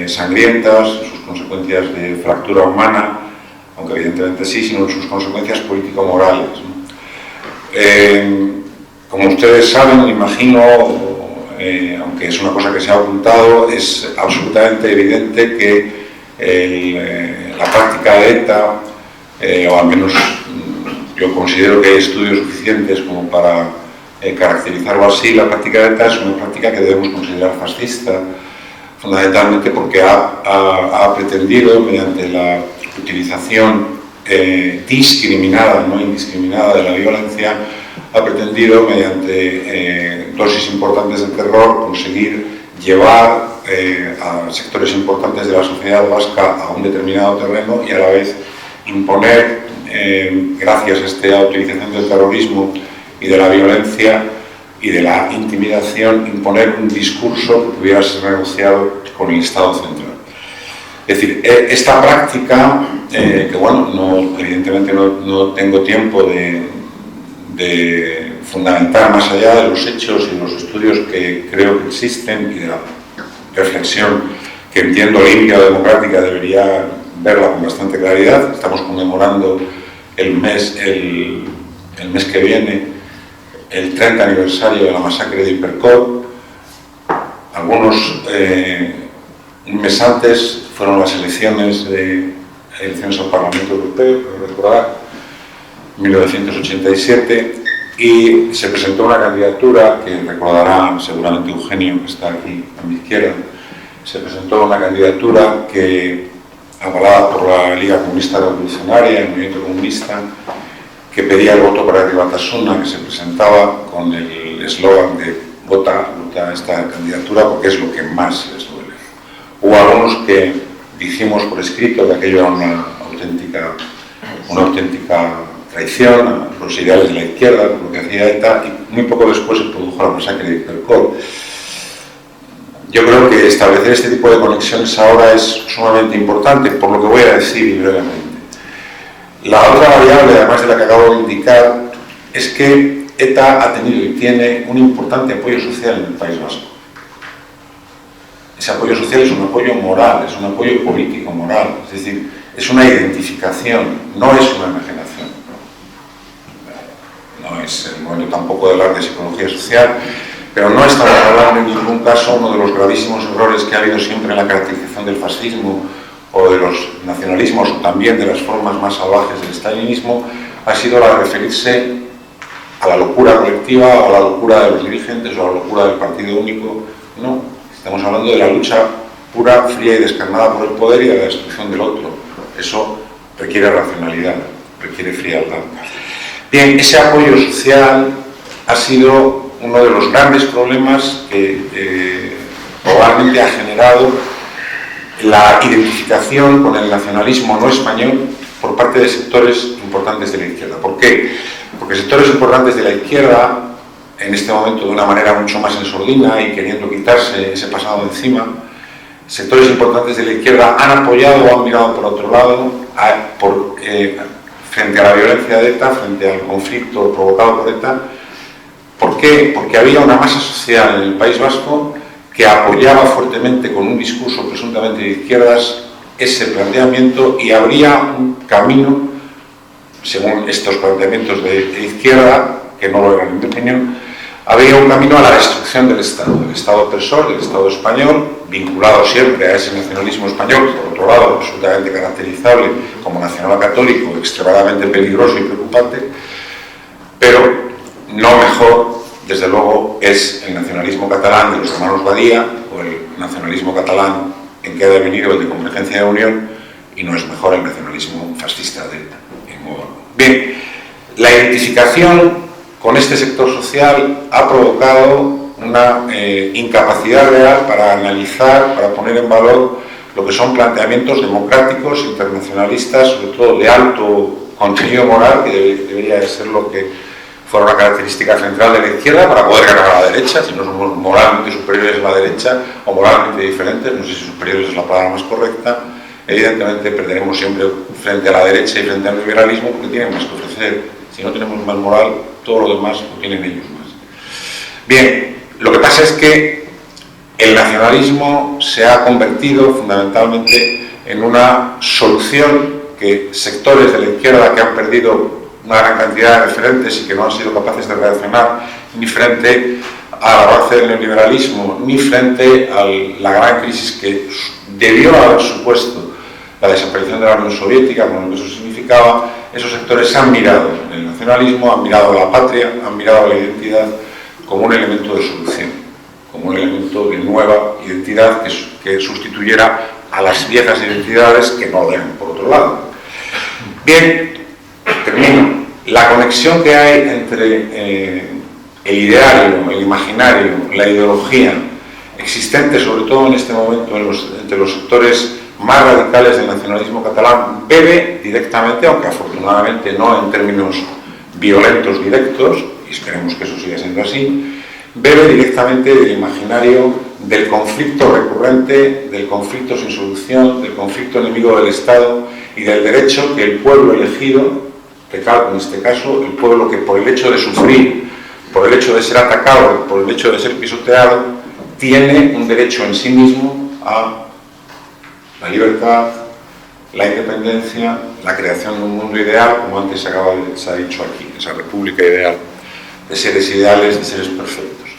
sangrientas, sus consecuencias de fractura humana, aunque evidentemente sí, sino en sus consecuencias político-morales, ¿no? Como ustedes saben, me imagino, aunque es una cosa que se ha ocultado, es absolutamente evidente que la práctica de ETA, o al menos yo considero que hay estudios suficientes como para caracterizarlo así, la práctica de ETA es una práctica que debemos considerar fascista, fundamentalmente porque ha pretendido, mediante la utilización discriminada, no indiscriminada, de la violencia, ha pretendido, mediante dosis importantes de terror, conseguir llevar a sectores importantes de la sociedad vasca a un determinado terreno y a la vez imponer, gracias a esta utilización del terrorismo y de la violencia y de la intimidación, imponer un discurso que pudiera ser negociado con el Estado central. Es decir, esta práctica, que bueno, evidentemente no tengo tiempo de fundamentar más allá de los hechos y los estudios que creo que existen y de la reflexión que entiendo limpia o democrática debería verla con bastante claridad. Estamos conmemorando el mes que viene el 30 aniversario de la masacre de Hipercor. Un mes antes fueron las elecciones al Parlamento Europeo, creo recordar, 1987, y se presentó una candidatura que recordará seguramente Eugenio, que está aquí a mi izquierda. Se presentó una candidatura que, avalada por la Liga Comunista Revolucionaria, el movimiento comunista, que pedía el voto para Herri Batasuna, que se presentaba con el eslogan de vota esta candidatura porque es lo que más les duele. Hubo algunos que dijimos por escrito que aquello era una auténtica traición a los ideales de la izquierda, por lo que hacía ETA, y muy poco después se produjo la masacre de Hipercor. Yo creo que establecer este tipo de conexiones ahora es sumamente importante, por lo que voy a decir brevemente. La otra variable, además de la que acabo de indicar, es que ETA ha tenido y tiene un importante apoyo social en el País Vasco. Ese apoyo social es un apoyo moral, es un apoyo político-moral, es decir, es una identificación, no es una enajenación. No es el momento tampoco de hablar de psicología social, pero no estamos hablando en ningún caso uno de los gravísimos errores que ha habido siempre en la caracterización del fascismo o de los nacionalismos, o también de las formas más salvajes del stalinismo, ha sido la de referirse a la locura colectiva, o a la locura de los dirigentes, o a la locura del partido único. No, estamos hablando de la lucha pura, fría y descarnada por el poder y de la destrucción del otro. Eso requiere racionalidad, requiere frialdad. Bien, ese apoyo social ha sido uno de los grandes problemas que probablemente ha generado la identificación con el nacionalismo no español por parte de sectores importantes de la izquierda. ¿Por qué? Porque sectores importantes de la izquierda, en este momento de una manera mucho más ensordina y queriendo quitarse ese pasado de encima, sectores importantes de la izquierda han apoyado o han mirado por otro lado frente a la violencia de ETA, frente al conflicto provocado por ETA. ¿Por qué? Porque había una masa social en el País Vasco que apoyaba fuertemente con un discurso presuntamente de izquierdas ese planteamiento, y habría un camino, según estos planteamientos de izquierda, que no lo eran en mi opinión, había un camino a la destrucción del Estado opresor, del Estado español, vinculado siempre a ese nacionalismo español, por otro lado absolutamente caracterizable como nacional católico, extremadamente peligroso y preocupante, pero no mejor, desde luego, es el nacionalismo catalán de los hermanos Badía, o el nacionalismo catalán en que ha devenido el de Convergencia de Unión, y no es mejor el nacionalismo fascista de ETA, en modo alguno. Bien, la identificación con este sector social ha provocado una incapacidad real para analizar, para poner en valor lo que son planteamientos democráticos, internacionalistas, sobre todo de alto contenido moral, que debería de ser lo que fuera una característica central de la izquierda para poder ganar a la derecha. Si no somos moralmente superiores a la derecha o moralmente diferentes, no sé si superiores es la palabra más correcta, evidentemente perderemos siempre frente a la derecha y frente al liberalismo, porque tienen más que ofrecer Si no tenemos más moral, todo lo demás lo tienen ellos más. Bien, lo que pasa es que el nacionalismo se ha convertido fundamentalmente en una solución que sectores de la izquierda que han perdido una gran cantidad de referentes y que no han sido capaces de reaccionar ni frente al avance del neoliberalismo, ni frente a la gran crisis que debió haber supuesto la desaparición de la Unión Soviética, con lo que eso significaba, esos sectores han mirado el nacionalismo, han mirado a la patria, han mirado a la identidad como un elemento de solución, como un elemento de nueva identidad que sustituyera a las viejas identidades que no lo eran, por otro lado. Bien, termino. La conexión que hay entre el ideario, el imaginario, la ideología existente, sobre todo en este momento, entre los sectores más radicales del nacionalismo catalán, bebe directamente, aunque afortunadamente no en términos violentos directos, y esperemos que eso siga siendo así, bebe directamente del imaginario del conflicto recurrente, del conflicto sin solución, del conflicto enemigo del Estado y del derecho que el pueblo elegido, en este caso el pueblo que por el hecho de sufrir, por el hecho de ser atacado, por el hecho de ser pisoteado, tiene un derecho en sí mismo a la libertad, la independencia, la creación de un mundo ideal, como antes se ha dicho aquí, esa república ideal de seres ideales, de seres perfectos.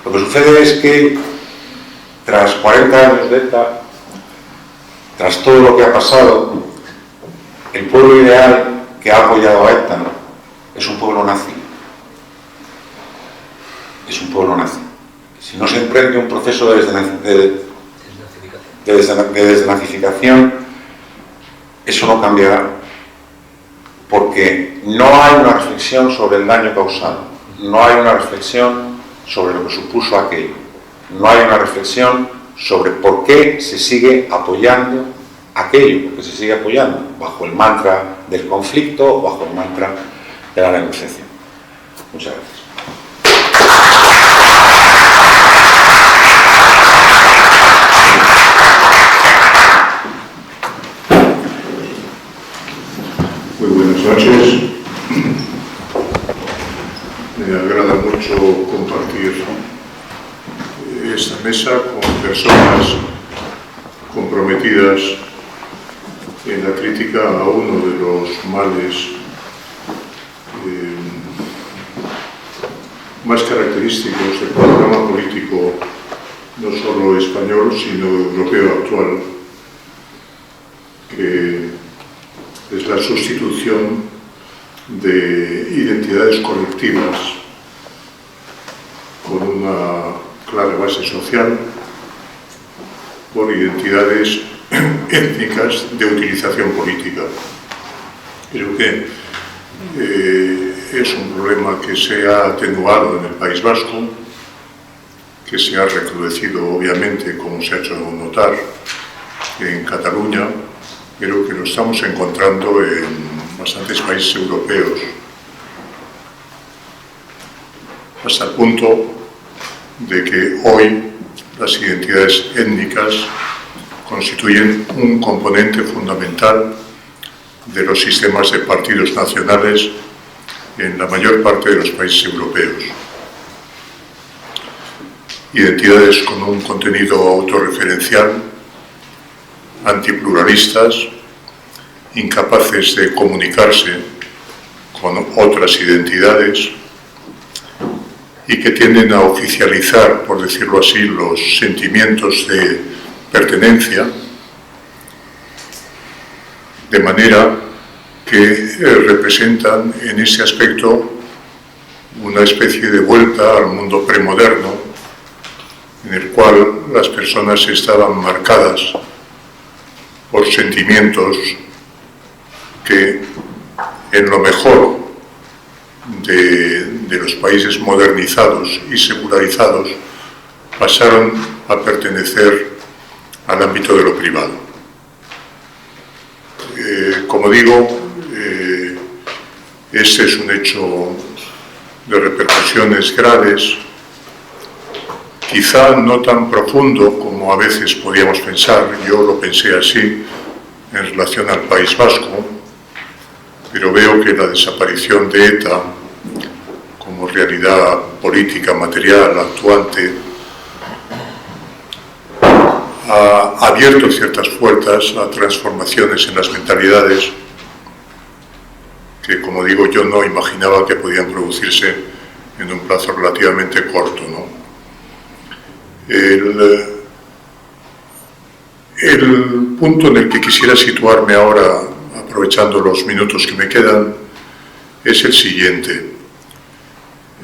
Lo que sucede es que tras 40 años de ETA, tras todo lo que ha pasado, el pueblo ideal que ha apoyado a ETA es un pueblo nazi. Es un pueblo nazi. Si no se emprende un proceso de desnazificación, eso no cambiará, porque no hay una reflexión sobre el daño causado, no hay una reflexión sobre lo que supuso aquello, no hay una reflexión sobre por qué se sigue apoyando aquello que se sigue apoyando, bajo el mantra del conflicto, bajo el mantra de la negociación. Muchas gracias. Muy buenas noches. Me agrada mucho compartir esta mesa con personas comprometidas en la crítica a uno de los males más característicos del panorama político, no solo español, sino europeo actual, que es la sustitución de identidades colectivas con una clara base social por identidades étnicas de utilización política. Creo que es un problema que se ha atenuado en el País Vasco, que se ha recrudecido obviamente, como se ha hecho notar, en Cataluña, pero que lo estamos encontrando en bastantes países europeos, hasta el punto de que hoy las identidades étnicas constituyen un componente fundamental de los sistemas de partidos nacionales en la mayor parte de los países europeos. Identidades con un contenido autorreferencial, antipluralistas, incapaces de comunicarse con otras identidades y que tienden a oficializar, por decirlo así, los sentimientos de pertenencia, de manera que representan en ese aspecto una especie de vuelta al mundo premoderno, en el cual las personas estaban marcadas por sentimientos que en lo mejor de los países modernizados y secularizados pasaron a pertenecer al ámbito de lo privado. Como digo, este es un hecho de repercusiones graves, quizá no tan profundo como a veces podíamos pensar. Yo lo pensé así en relación al País Vasco, pero pero veo que la desaparición de ETA como realidad política, material, actuante, ha abierto ciertas puertas a transformaciones en las mentalidades que, como digo, yo no imaginaba que podían producirse en un plazo relativamente corto, ¿no? El punto en el que quisiera situarme ahora, aprovechando los minutos que me quedan, es el siguiente.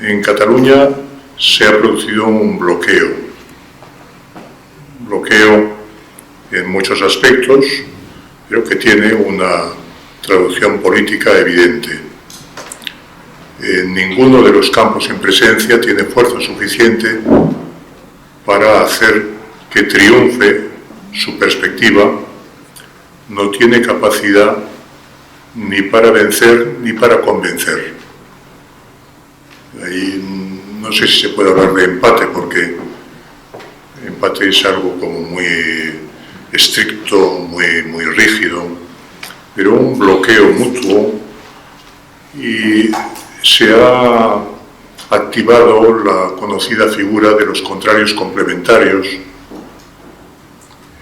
En Cataluña se ha producido un bloqueo en muchos aspectos, pero que tiene una traducción política evidente. En ninguno de los campos en presencia tiene fuerza suficiente para hacer que triunfe su perspectiva, no tiene capacidad ni para vencer ni para convencer. Ahí no sé si se puede hablar de empate, porque empate es algo como muy estricto, muy rígido, pero un bloqueo mutuo, y se ha activado la conocida figura de los contrarios complementarios,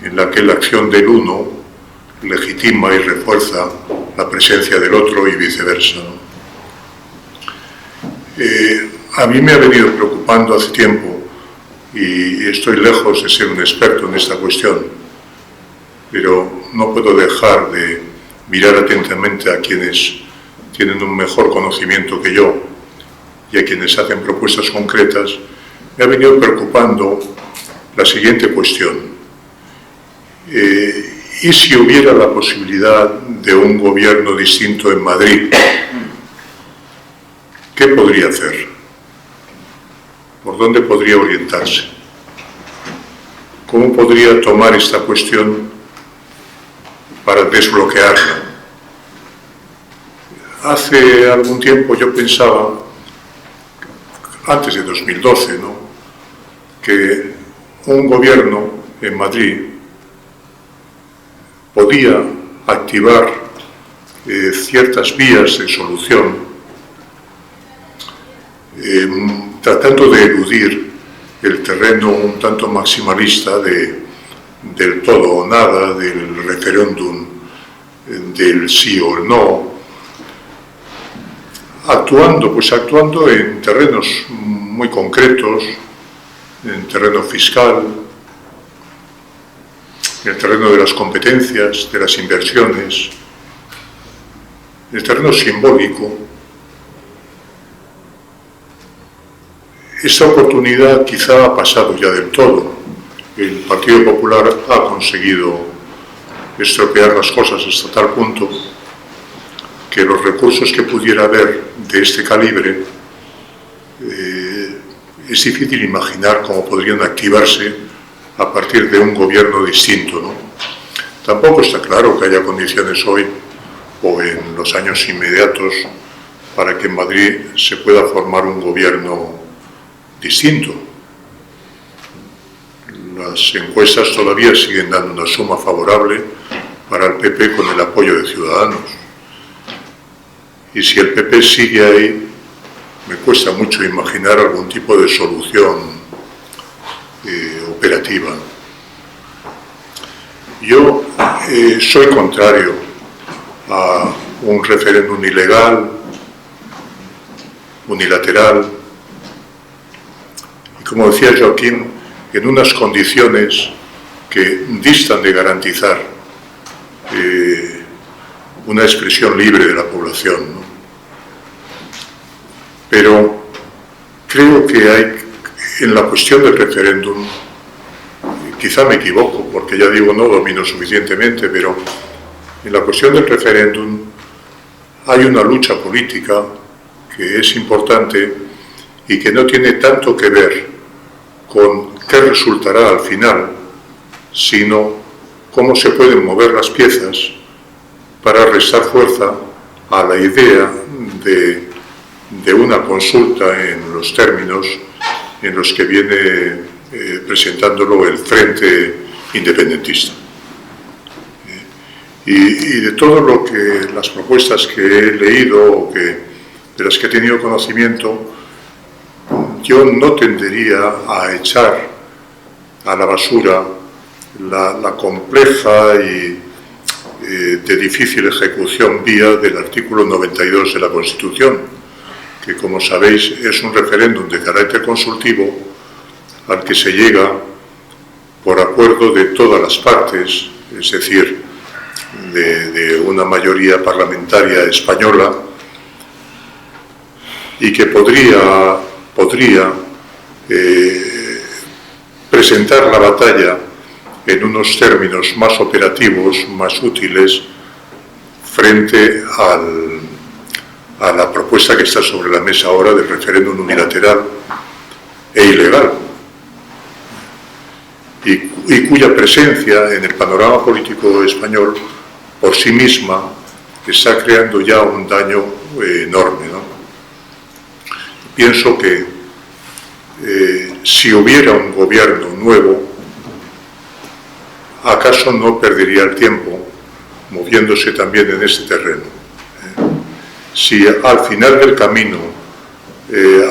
en la que la acción del uno legitima y refuerza la presencia del otro y viceversa. A mí me ha venido preocupando hace tiempo, y estoy lejos de ser un experto en esta cuestión, pero no puedo dejar de mirar atentamente a quienes tienen un mejor conocimiento que yo y a quienes hacen propuestas concretas. Me ha venido preocupando la siguiente cuestión. ¿Y si hubiera la posibilidad de un gobierno distinto en Madrid? ¿Qué podría hacer? ¿Por dónde podría orientarse? ¿Cómo podría tomar esta cuestión para desbloquearla? Hace algún tiempo yo pensaba, antes de 2012, ¿no?, que un gobierno en Madrid podía activar ciertas vías de solución, tratando de eludir el terreno un tanto maximalista del todo o nada, del referéndum, del sí o el no, actuando en terrenos muy concretos, en terreno fiscal, en el terreno de las competencias, de las inversiones, en el terreno simbólico. Esta oportunidad quizá ha pasado ya del todo. El Partido Popular ha conseguido estropear las cosas hasta tal punto que los recursos que pudiera haber de este calibre es difícil imaginar cómo podrían activarse a partir de un gobierno distinto, ¿no? Tampoco está claro que haya condiciones hoy o en los años inmediatos para que en Madrid se pueda formar un gobierno distinto. Las encuestas todavía siguen dando una suma favorable para el PP con el apoyo de Ciudadanos. Y si el PP sigue ahí, me cuesta mucho imaginar algún tipo de solución operativa. Yo soy contrario a un referéndum ilegal, unilateral, y como decía Joaquín, en unas condiciones que distan de garantizar una expresión libre de la población, ¿no? Pero creo que hay, en la cuestión del referéndum, quizá me equivoco, porque ya digo, no domino suficientemente, pero en la cuestión del referéndum hay una lucha política que es importante y que no tiene tanto que ver con qué resultará al final, sino cómo se pueden mover las piezas para restar fuerza a la idea de una consulta en los términos en los que viene presentándolo el Frente Independentista. Y de todo lo que las propuestas que he leído o de las que he tenido conocimiento, yo no tendería a echar a la basura la compleja y de difícil ejecución vía del artículo 92 de la Constitución, que, como sabéis, es un referéndum de carácter consultivo al que se llega por acuerdo de todas las partes, es decir, de una mayoría parlamentaria española, y que podría presentar la batalla en unos términos más operativos, más útiles, frente a la propuesta que está sobre la mesa ahora del referéndum unilateral e ilegal, y cuya presencia en el panorama político español por sí misma está creando ya un daño enorme, ¿no? Pienso que si hubiera un gobierno nuevo, ¿acaso no perdería el tiempo moviéndose también en este terreno? Si al final del camino,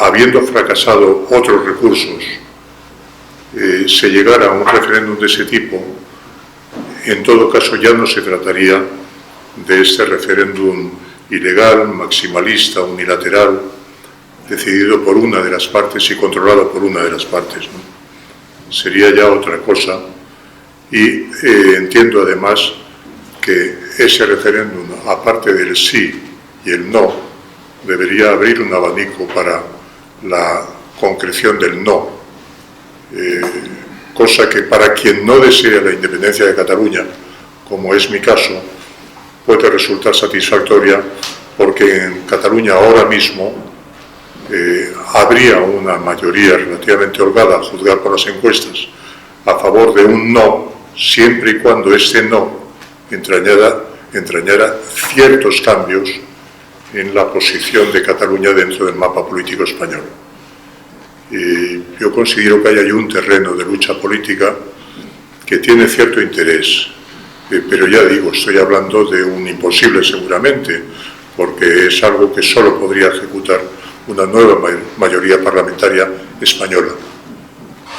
habiendo fracasado otros recursos, se llegara a un referéndum de ese tipo, en todo caso ya no se trataría de este referéndum ilegal, maximalista, unilateral, decidido por una de las partes y controlado por una de las partes, ¿no? Sería ya otra cosa, y entiendo además que ese referéndum, aparte del sí y el no, debería abrir un abanico para la concreción del no, cosa que para quien no desea la independencia de Cataluña, como es mi caso, puede resultar satisfactoria, porque en Cataluña ahora mismo habría una mayoría relativamente holgada, a juzgar por las encuestas, a favor de un no, siempre y cuando este no entrañara ciertos cambios en la posición de Cataluña dentro del mapa político español. Yo considero que hay ahí un terreno de lucha política que tiene cierto interés, pero ya digo, estoy hablando de un imposible seguramente, porque es algo que solo podría ejecutar una nueva mayoría parlamentaria española,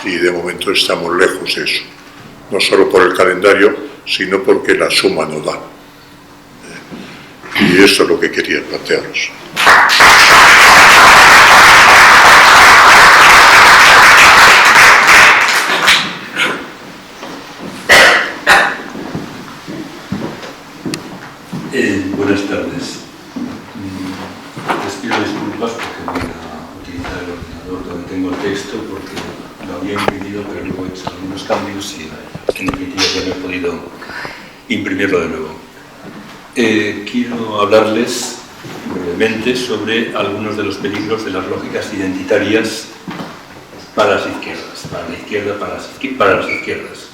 y de momento estamos lejos de eso, no solo por el calendario, sino porque la suma no da. Y eso es lo que quería plantearos. Buenas tardes. Les pido disculpas porque voy a utilizar el ordenador donde tengo el texto, porque lo había imprimido, pero luego he hecho algunos cambios y en definitiva ya no he podido imprimirlo de nuevo. Quiero hablarles brevemente sobre algunos de los peligros de las lógicas identitarias para las izquierdas, para la izquierda, para las izquierdas.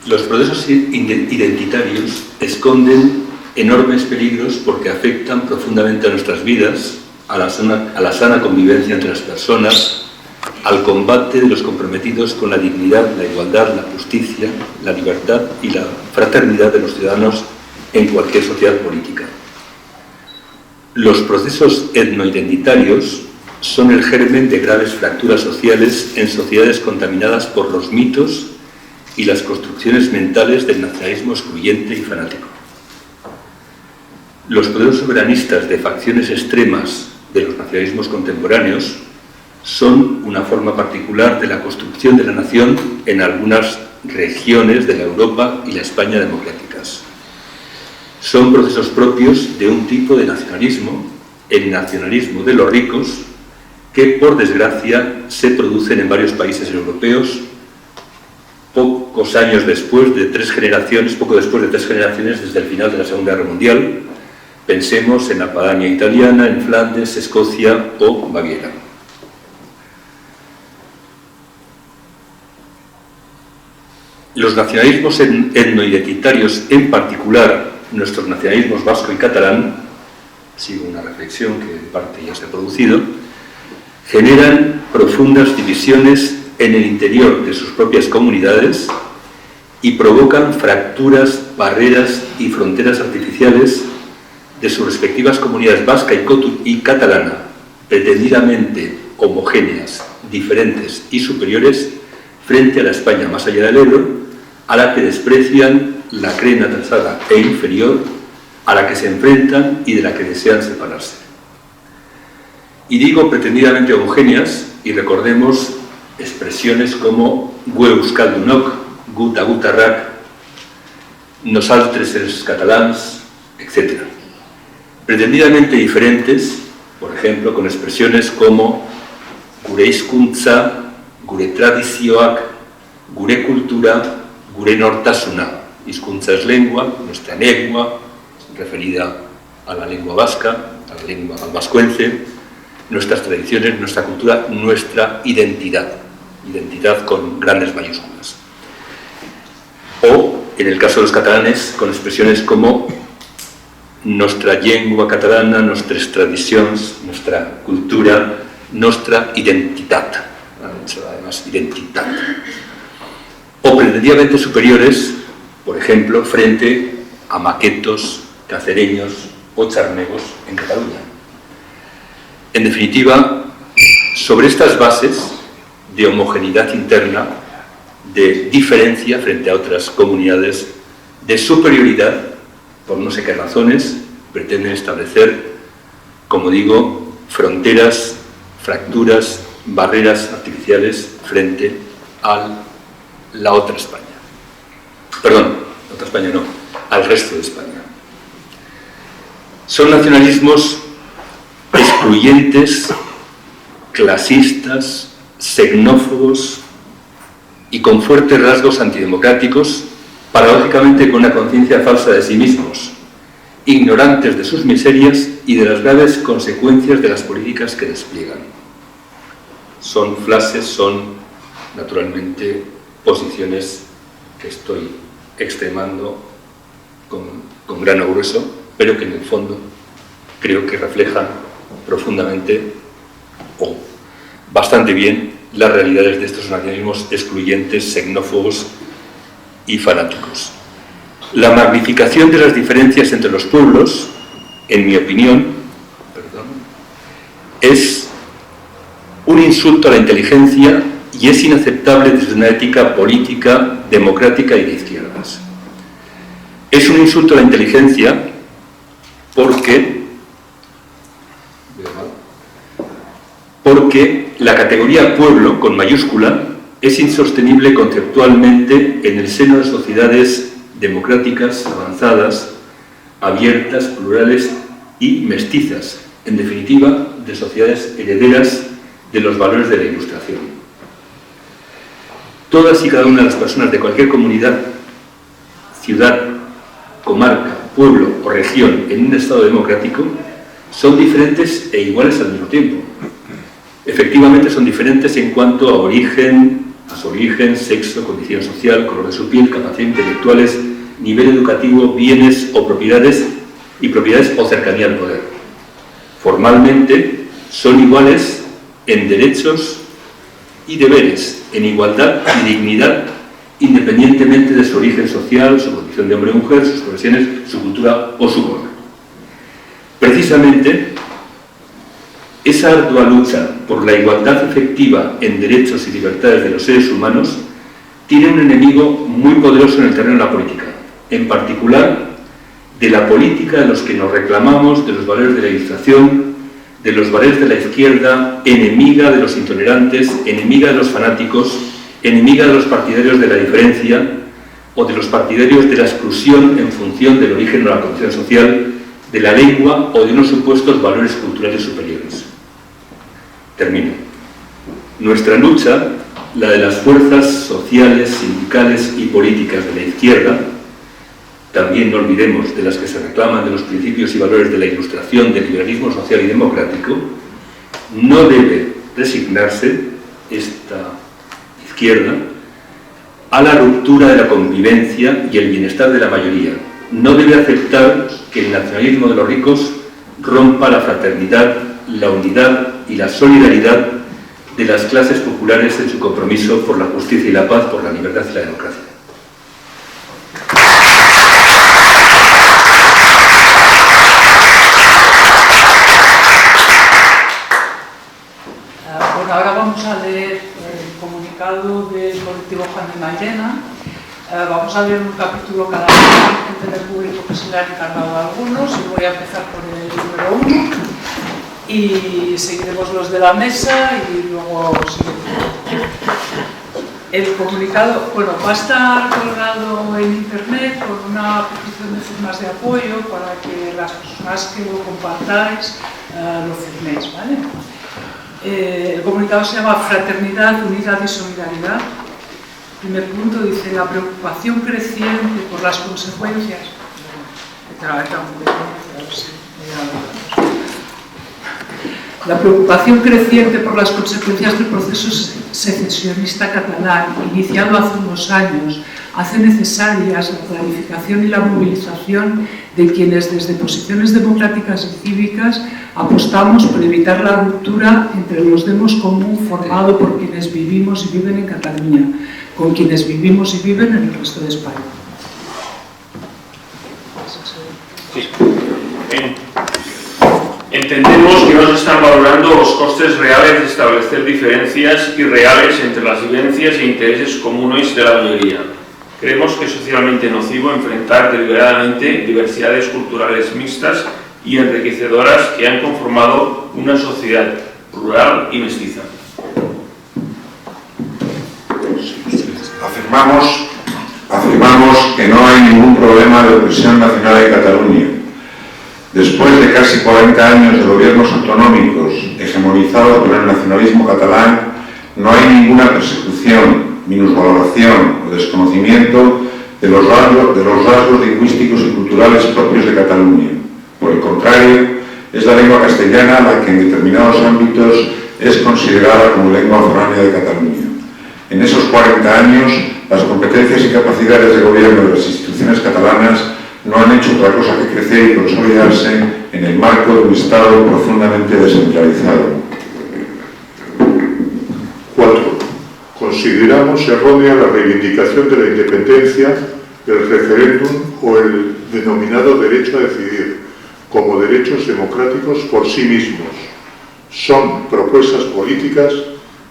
Los procesos identitarios esconden enormes peligros porque afectan profundamente a nuestras vidas, a la sana convivencia entre las personas, al combate de los comprometidos con la dignidad, la igualdad, la justicia, la libertad y la fraternidad de los ciudadanos en cualquier sociedad política. Los procesos etnoidentitarios son el germen de graves fracturas sociales en sociedades contaminadas por los mitos y las construcciones mentales del nacionalismo excluyente y fanático. Los procesos soberanistas de facciones extremas de los nacionalismos contemporáneos son una forma particular de la construcción de la nación en algunas regiones de la Europa y la España democráticas. Son procesos propios de un tipo de nacionalismo, el nacionalismo de los ricos, que por desgracia se producen en varios países europeos poco después de tres generaciones desde el final de la Segunda Guerra Mundial. Pensemos en la Padania italiana, en Flandes, Escocia o Baviera. Los nacionalismos etnoidentitarios, en particular nuestros nacionalismos vasco y catalán, sigo una reflexión que en parte ya se ha producido, generan profundas divisiones en el interior de sus propias comunidades y provocan fracturas, barreras y fronteras artificiales de sus respectivas comunidades vasca y catalana, pretendidamente homogéneas, diferentes y superiores frente a la España más allá del Ebro, a la que desprecian, la creen atrasada e inferior, a la que se enfrentan y de la que desean separarse. Y digo pretendidamente homogéneas, y recordemos expresiones como gu euskaldunok, gu tagutarrak, nosaltres els catalans, etc. Pretendidamente diferentes, por ejemplo, con expresiones como gure hizkuntza, gure tradizioak, gure cultura, gure nortasuna. Hizkuntza es lengua, nuestra lengua, referida a la lengua vasca, al vascuence, nuestras tradiciones, nuestra cultura, nuestra identidad. Identidad con grandes mayúsculas. O, en el caso de los catalanes, con expresiones como nuestra llengua catalana, nuestras tradiciones, nuestra cultura, nuestra identidad. Además, identidad. O pretendidamente superiores, por ejemplo, frente a maquetos, cacereños o charnegos en Cataluña. En definitiva, sobre estas bases de homogeneidad interna, de diferencia frente a otras comunidades, de superioridad, por no sé qué razones, pretenden establecer, como digo, fronteras, fracturas, barreras artificiales frente a la otra España. Perdón, otra España no, al resto de España. Son nacionalismos excluyentes, clasistas, xenófobos y con fuertes rasgos antidemocráticos, paradójicamente con una conciencia falsa de sí mismos, ignorantes de sus miserias y de las graves consecuencias de las políticas que despliegan. Son frases, son naturalmente posiciones que estoy extremando con grano grueso, pero que en el fondo creo que reflejan profundamente o bastante bien las realidades de estos nacionalismos excluyentes, xenófobos y fanáticos. La magnificación de las diferencias entre los pueblos, en mi opinión, es un insulto a la inteligencia y es inaceptable desde una ética política, democrática y de izquierdas. Es un insulto a la inteligencia porque la categoría pueblo, con mayúscula, es insostenible conceptualmente en el seno de sociedades democráticas, avanzadas, abiertas, plurales y mestizas, en definitiva, de sociedades herederas de los valores de la Ilustración. Todas y cada una de las personas de cualquier comunidad, ciudad, comarca, pueblo o región en un Estado democrático son diferentes e iguales al mismo tiempo. Efectivamente son diferentes en cuanto a su origen, sexo, condición social, color de su piel, capacidades intelectuales, nivel educativo, bienes o propiedades o cercanía al poder. Formalmente son iguales en derechos y deberes, en igualdad y dignidad, independientemente de su origen social, su condición de hombre o mujer, sus profesiones, su cultura o su color. Precisamente, esa ardua lucha por la igualdad efectiva en derechos y libertades de los seres humanos tiene un enemigo muy poderoso en el terreno de la política, en particular de la política de los que nos reclamamos de los valores de la Ilustración, de los valores de la izquierda, enemiga de los intolerantes, enemiga de los fanáticos, enemiga de los partidarios de la diferencia o de los partidarios de la exclusión en función del origen o la condición social, de la lengua o de unos supuestos valores culturales superiores. Termino. Nuestra lucha, la de las fuerzas sociales, sindicales y políticas de la izquierda, también no olvidemos de las que se reclaman de los principios y valores de la Ilustración, del liberalismo social y democrático, no debe resignarse, esta izquierda, a la ruptura de la convivencia y el bienestar de la mayoría. No debe aceptar que el nacionalismo de los ricos rompa la fraternidad, la unidad y la solidaridad de las clases populares en su compromiso por la justicia y la paz, por la libertad y la democracia. Bueno, ahora vamos a leer el comunicado del colectivo Juan de Mairena. Vamos a leer un capítulo cada uno, hay gente del público que se le han encargado a algunos, y voy a empezar por el número 1 y seguiremos los de la mesa y luego seguiremos. El comunicado, bueno, va a estar colgado en internet con una petición de firmas de apoyo para que las personas que lo compartáis lo firméis, ¿vale? El comunicado se llama Fraternidad, Unidad y Solidaridad. El primer punto dice: la preocupación creciente por las consecuencias. La preocupación creciente por las consecuencias del proceso secesionista catalán, iniciado hace unos años, hace necesarias la clarificación y la movilización de quienes desde posiciones democráticas y cívicas apostamos por evitar la ruptura entre los demos común formado por quienes vivimos y viven en Cataluña, con quienes vivimos y viven en el resto de España. Sí. Entendemos que no se están valorando los costes reales de establecer diferencias irreales entre las vivencias e intereses comunes de la mayoría. Creemos que es socialmente nocivo enfrentar deliberadamente diversidades culturales mixtas y enriquecedoras que han conformado una sociedad plural y mestiza. Afirmamos que no hay ningún problema de opresión nacional en Cataluña. Después de casi 40 años de gobiernos autonómicos hegemonizados por el nacionalismo catalán, no hay ninguna persecución, minusvaloración o desconocimiento de los rasgos lingüísticos y culturales propios de Cataluña. Por el contrario, es la lengua castellana la que en determinados ámbitos es considerada como lengua foránea de Cataluña. En esos 40 años, las competencias y capacidades de gobierno de las instituciones catalanas no han hecho otra cosa que crecer y consolidarse en el marco de un Estado profundamente descentralizado. 4. Consideramos errónea la reivindicación de la independencia, el referéndum o el denominado derecho a decidir como derechos democráticos por sí mismos. Son propuestas políticas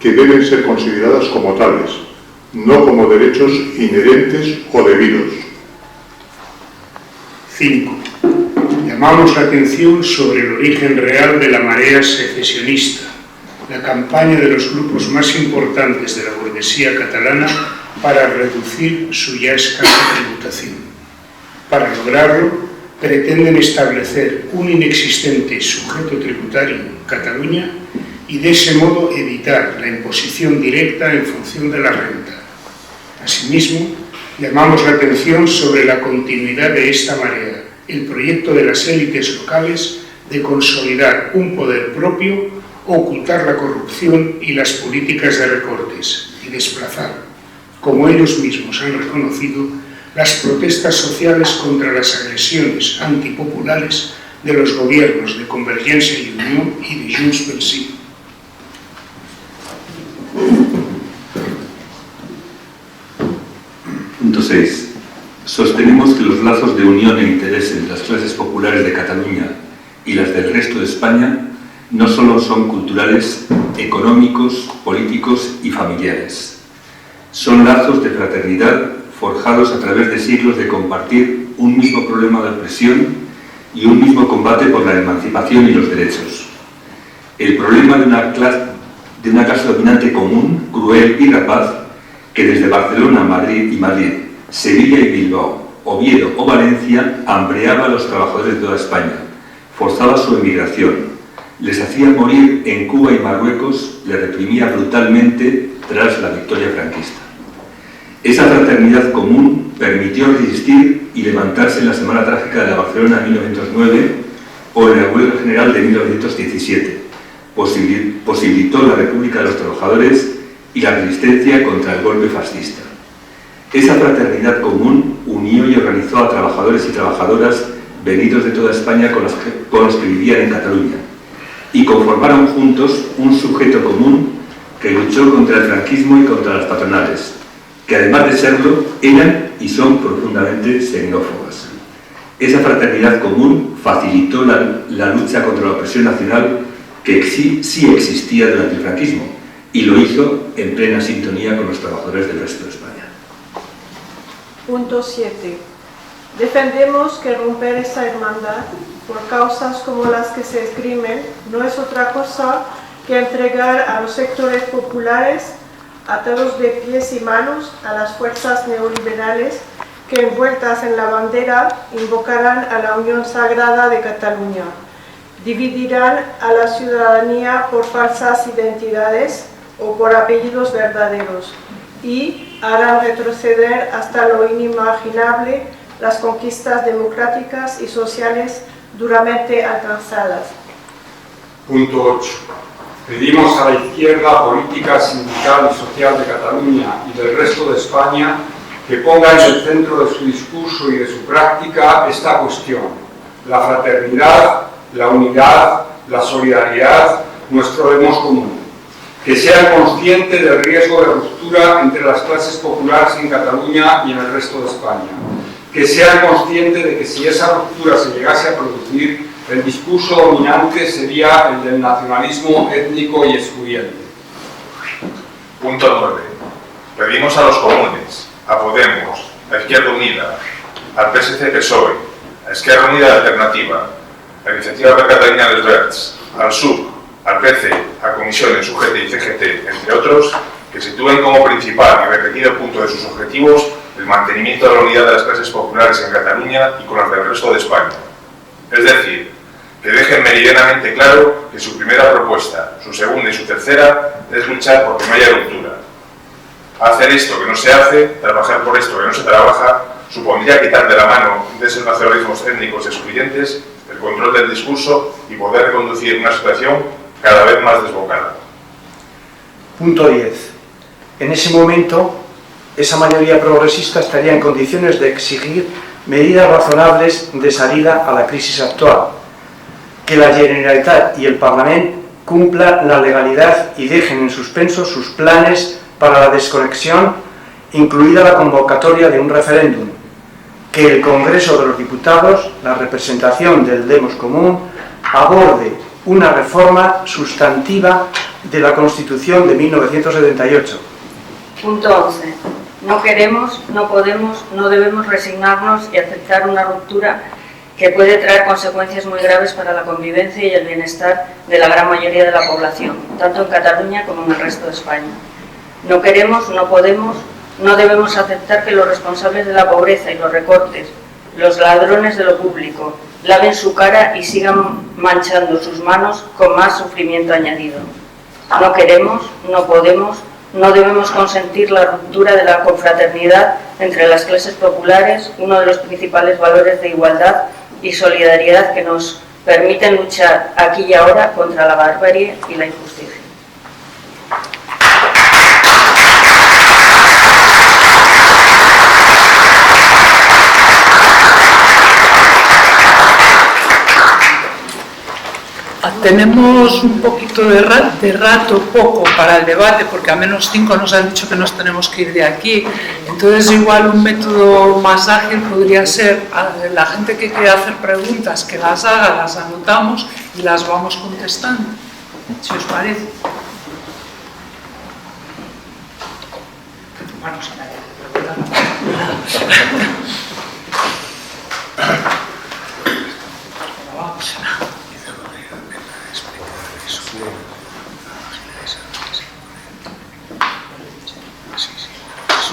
que deben ser consideradas como tales, no como derechos inherentes o debidos. 5. Llamamos la atención sobre el origen real de la marea secesionista, la campaña de los grupos más importantes de la burguesía catalana para reducir su ya escasa tributación. Para lograrlo, pretenden establecer un inexistente sujeto tributario, Cataluña, y de ese modo evitar la imposición directa en función de la renta. Asimismo, llamamos la atención sobre la continuidad de esta marea, el proyecto de las élites locales de consolidar un poder propio, ocultar la corrupción y las políticas de recortes y desplazar, como ellos mismos han reconocido, las protestas sociales contra las agresiones antipopulares de los gobiernos de Convergencia y Unión y de Junts pel Sí. Punto 6. Sostenemos que los lazos de unión e interés entre las clases populares de Cataluña y las del resto de España no solo son culturales, económicos, políticos y familiares. Son lazos de fraternidad forjados a través de siglos de compartir un mismo problema de opresión y un mismo combate por la emancipación y los derechos. El problema de una clase dominante común, cruel y rapaz, que desde Barcelona, Madrid, Sevilla y Bilbao, Oviedo o Valencia hambreaba a los trabajadores de toda España, forzaba su emigración, les hacía morir en Cuba y Marruecos, les reprimía brutalmente tras la victoria franquista. Esa fraternidad común permitió resistir y levantarse en la Semana Trágica de la Barcelona de 1909 o en la huelga general de 1917. Posibilitó la República de los Trabajadores y la resistencia contra el golpe fascista. Esa fraternidad común unió y organizó a trabajadores y trabajadoras venidos de toda España con los que vivían en Cataluña y conformaron juntos un sujeto común que luchó contra el franquismo y contra las patronales, que además de serlo, eran y son profundamente xenófobas. Esa fraternidad común facilitó la lucha contra la opresión nacional que sí existía durante el franquismo, y lo hizo en plena sintonía con los trabajadores del resto de España. Punto 7. Defendemos que romper esa hermandad por causas como las que se esgrimen no es otra cosa que entregar a los sectores populares atados de pies y manos a las fuerzas neoliberales que, envueltas en la bandera, invocarán a la Unión Sagrada de Cataluña, dividirán a la ciudadanía por falsas identidades o por apellidos verdaderos y harán retroceder hasta lo inimaginable las conquistas democráticas y sociales duramente alcanzadas. Punto 8. Pedimos a la izquierda política, sindical y social de Cataluña y del resto de España que ponga en el centro de su discurso y de su práctica esta cuestión: la fraternidad, la unidad, la solidaridad, nuestro demos común. Que sean conscientes del riesgo de ruptura entre las clases populares en Cataluña y en el resto de España. Que sean conscientes de que si esa ruptura se llegase a producir, el discurso dominante sería el del nacionalismo étnico y excluyente. Punto 9. Pedimos a los comunes, a Podemos, a Izquierda Unida, al PSC-PSOE, a Esquerra Unida Alternativa, a Iniciativa per Catalunya dels Verds, al SUC, al PC, a Comisiones, UGT y CGT, entre otros, que sitúen como principal y repetido punto de sus objetivos el mantenimiento de la unidad de las clases populares en Cataluña y con las del resto de España. Es decir, que dejen meridianamente claro que su primera propuesta, su segunda y su tercera es luchar porque no haya ruptura. Hacer esto que no se hace, trabajar por esto que no se trabaja, supondría quitar de la mano de esos nacionalismos étnicos excluyentes el control del discurso y poder reconducir una situación cada vez más desbocada. Punto 10. En ese momento, esa mayoría progresista estaría en condiciones de exigir medidas razonables de salida a la crisis actual, que la Generalitat y el Parlamento cumplan la legalidad y dejen en suspenso sus planes para la desconexión, incluida la convocatoria de un referéndum, que el Congreso de los Diputados, la representación del demos común, aborde una reforma sustantiva de la Constitución de 1978. Punto 11. No queremos, no podemos, no debemos resignarnos y aceptar una ruptura que puede traer consecuencias muy graves para la convivencia y el bienestar de la gran mayoría de la población, tanto en Cataluña como en el resto de España. No queremos, no podemos, no debemos aceptar que los responsables de la pobreza y los recortes, los ladrones de lo público, laven su cara y sigan manchando sus manos con más sufrimiento añadido. No queremos, no podemos, no debemos consentir la ruptura de la confraternidad entre las clases populares, uno de los principales valores de igualdad y solidaridad que nos permiten luchar aquí y ahora contra la barbarie y la injusticia. Tenemos un poquito de rato, poco, para el debate, porque a -5 nos han dicho que nos tenemos que ir de aquí. Entonces, igual un método más ágil podría ser a la gente que quiera hacer preguntas, que las haga, las anotamos y las vamos contestando, si os parece. Vamos a ver.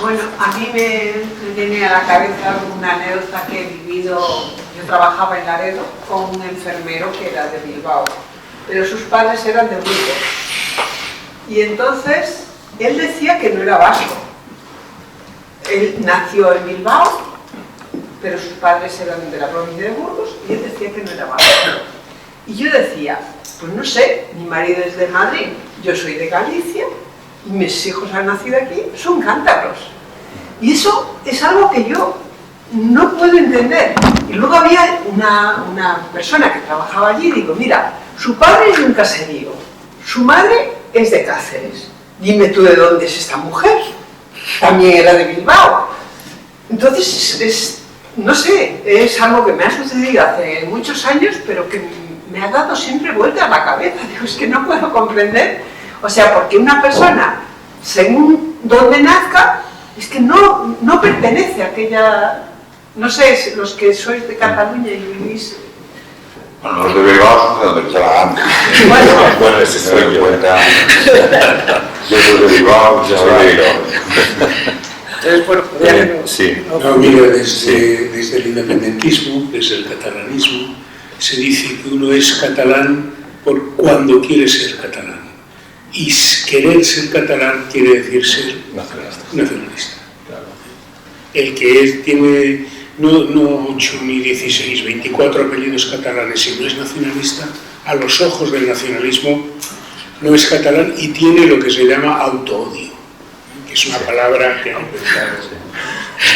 Bueno, a mí me viene a la cabeza una anécdota que he vivido. Yo trabajaba en Laredo con un enfermero que era de Bilbao, pero sus padres eran de Burgos. Y entonces él decía que no era vasco. Él nació en Bilbao, pero sus padres eran de la provincia de Burgos y él decía que no era vasco. Y yo decía, pues no sé, mi marido es de Madrid, yo soy de Galicia, y mis hijos han nacido aquí, son cántabros. Y eso es algo que yo no puedo entender. Y luego había una persona que trabajaba allí y digo, mira, su padre es de un caserío, su madre es de Cáceres, dime tú de dónde es esta mujer, también era de Bilbao. Entonces, no sé, es algo que me ha sucedido hace muchos años, pero que me ha dado siempre vuelta a la cabeza. Digo, es que no puedo comprender, o sea, porque una persona, según donde nazca, es que no pertenece a aquella, no sé, los que sois de Cataluña y vivís. Bueno, los de Bilbao son de donde está la gana. Bueno, ese soy yo. Yo soy de Bilbao, yo soy de Bilbao. Entonces, bueno, sí. No, mira, desde el independentismo, desde el catalanismo, se dice que uno es catalán por cuando quiere ser catalán. Y querer ser catalán quiere decir ser nacionalista. El que tiene no 8 ni 16, 24 apellidos catalanes y no es nacionalista, a los ojos del nacionalismo no es catalán y tiene lo que se llama autoodio, que es una palabra que ha inventado.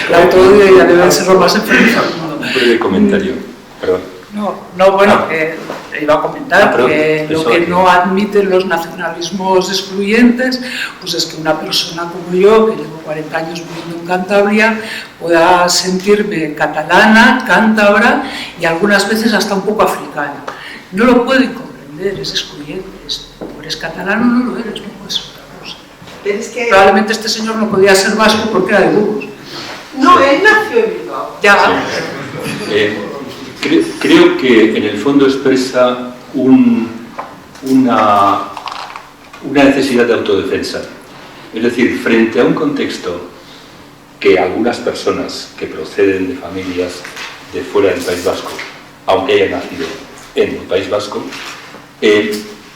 El autoodio ya debe ser lo más enfermizo. Un breve comentario, perdón. No, bueno, iba a comentar que lo que aquí. no admiten los nacionalismos excluyentes, pues es que una persona como yo, que llevo 40 años viviendo en Cantabria, pueda sentirme catalana, cántabra y algunas veces hasta un poco africana. No lo pueden comprender, es excluyente. O eres catalano o no lo eres, no puedes ser otra cosa. Pero es que... Probablemente este señor no podía ser vasco porque era de Burgos. No, él nació en Bilbao. Ya. Creo que en el fondo expresa una necesidad de autodefensa. Es decir, frente a un contexto que algunas personas que proceden de familias de fuera del País Vasco, aunque hayan nacido en el País Vasco,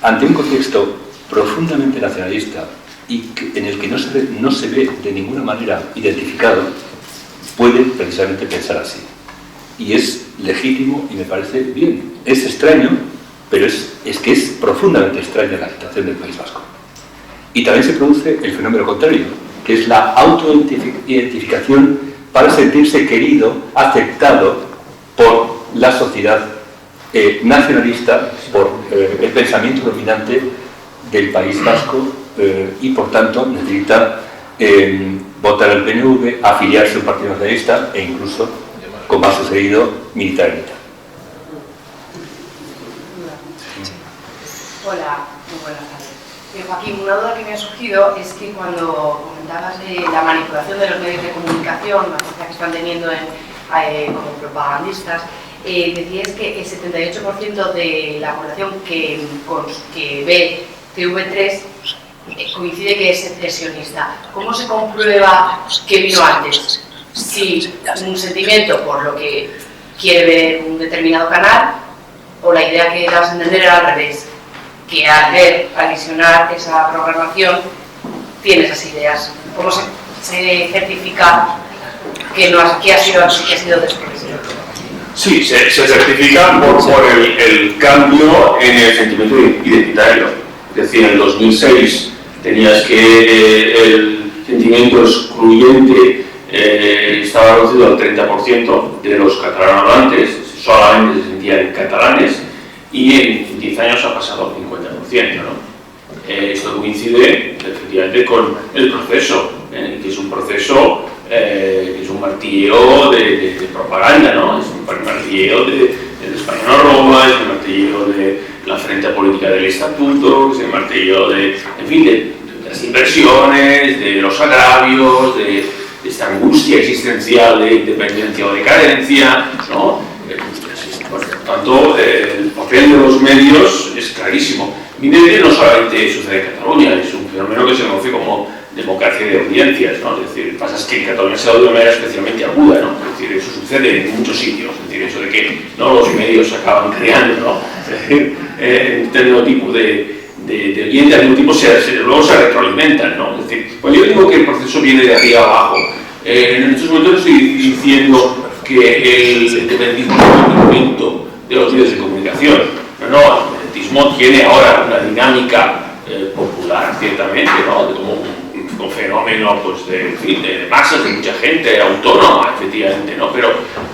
ante un contexto profundamente nacionalista y en el que no se ve de ninguna manera identificado, pueden precisamente pensar así. Y es legítimo y me parece bien. Es extraño, pero es que es profundamente extraña la situación del País Vasco. Y también se produce el fenómeno contrario, que es la autoidentificación para sentirse querido, aceptado por la sociedad nacionalista, por el pensamiento dominante del País Vasco y por tanto necesita votar al PNV, afiliarse a un partido nacionalista e incluso, como ha sucedido, militarmente. Hola, muy buenas tardes. Joaquín, una duda que me ha surgido es que cuando comentabas de la manipulación de los medios de comunicación, la fuerza que están teniendo como propagandistas, decías que el 78% de la población que ve TV3 coincide que es secesionista. ¿Cómo se comprueba que vino antes? Si un sentimiento por lo que quiere ver un determinado canal, o la idea que dabas a entender era al revés, que al visionar esa programación tiene esas ideas. ¿Cómo se certifica que ha sido así, que ha sido después? Sí, se certifica por el cambio en el sentimiento identitario. Es decir, en el 2006 tenías que el sentimiento excluyente estaba reducido al 30% de los catalanohablantes, solamente se sentían catalanes, y en 10 años ha pasado al 50%, ¿no? Esto coincide efectivamente con el proceso, que es un proceso, que es un martilleo de propaganda, ¿no? Es un martilleo de España no roba, es un martilleo de la frente política del estatuto, es el martilleo de las inversiones, de los agravios, de esta angustia existencial de independencia o decadencia, ¿no? Por tanto, el papel de los medios es clarísimo. Mi medio no solamente sucede en Cataluña, es un fenómeno que se conoce como democracia de audiencias, ¿no? Es decir, pasa es que en Cataluña se da de una manera especialmente aguda, ¿no? Es decir, eso sucede en muchos sitios, es decir, eso de que no los medios acaban creando, ¿no? Es decir, un determinado tipo de oyentes, de algún tipo luego se retroalimentan, ¿no? Es decir, pues yo digo que el proceso viene de arriba abajo. En estos momentos estoy diciendo que el independentismo es un momento de los medios de comunicación. No, el independentismo tiene ahora una dinámica popular, ciertamente, ¿no? Como un fenómeno pues, de masas, de mucha gente, autónoma, efectivamente, ¿no?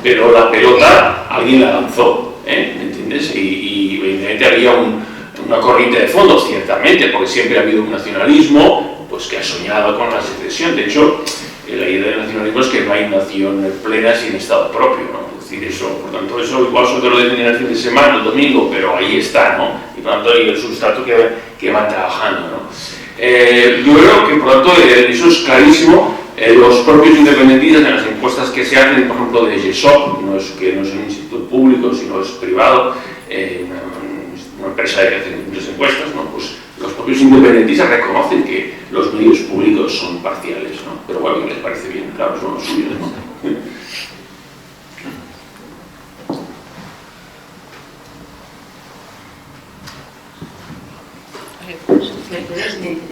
Pero la pelota alguien la lanzó, ¿me entiendes? Y evidentemente había una corriente de fondos, ciertamente, porque siempre ha habido un nacionalismo pues que ha soñado con la secesión. De hecho, la idea del nacionalismo es que no hay nación plena sin Estado propio, ¿no? Es decir, eso, por tanto, eso igual solo te lo definen el fin de semana, el domingo, pero ahí está, ¿no? Y por tanto, hay el sustrato que van trabajando, ¿no? Yo creo que, por tanto, eso es clarísimo. Los propios independentistas en las encuestas que se hacen, por ejemplo, de GESOP, que no es un instituto público, sino es privado, una empresa que hace muchas encuestas, ¿no? Pues los propios independentistas reconocen que los medios públicos son parciales, ¿no? Pero bueno, que les parece bien, claro, son los suyos, ¿no?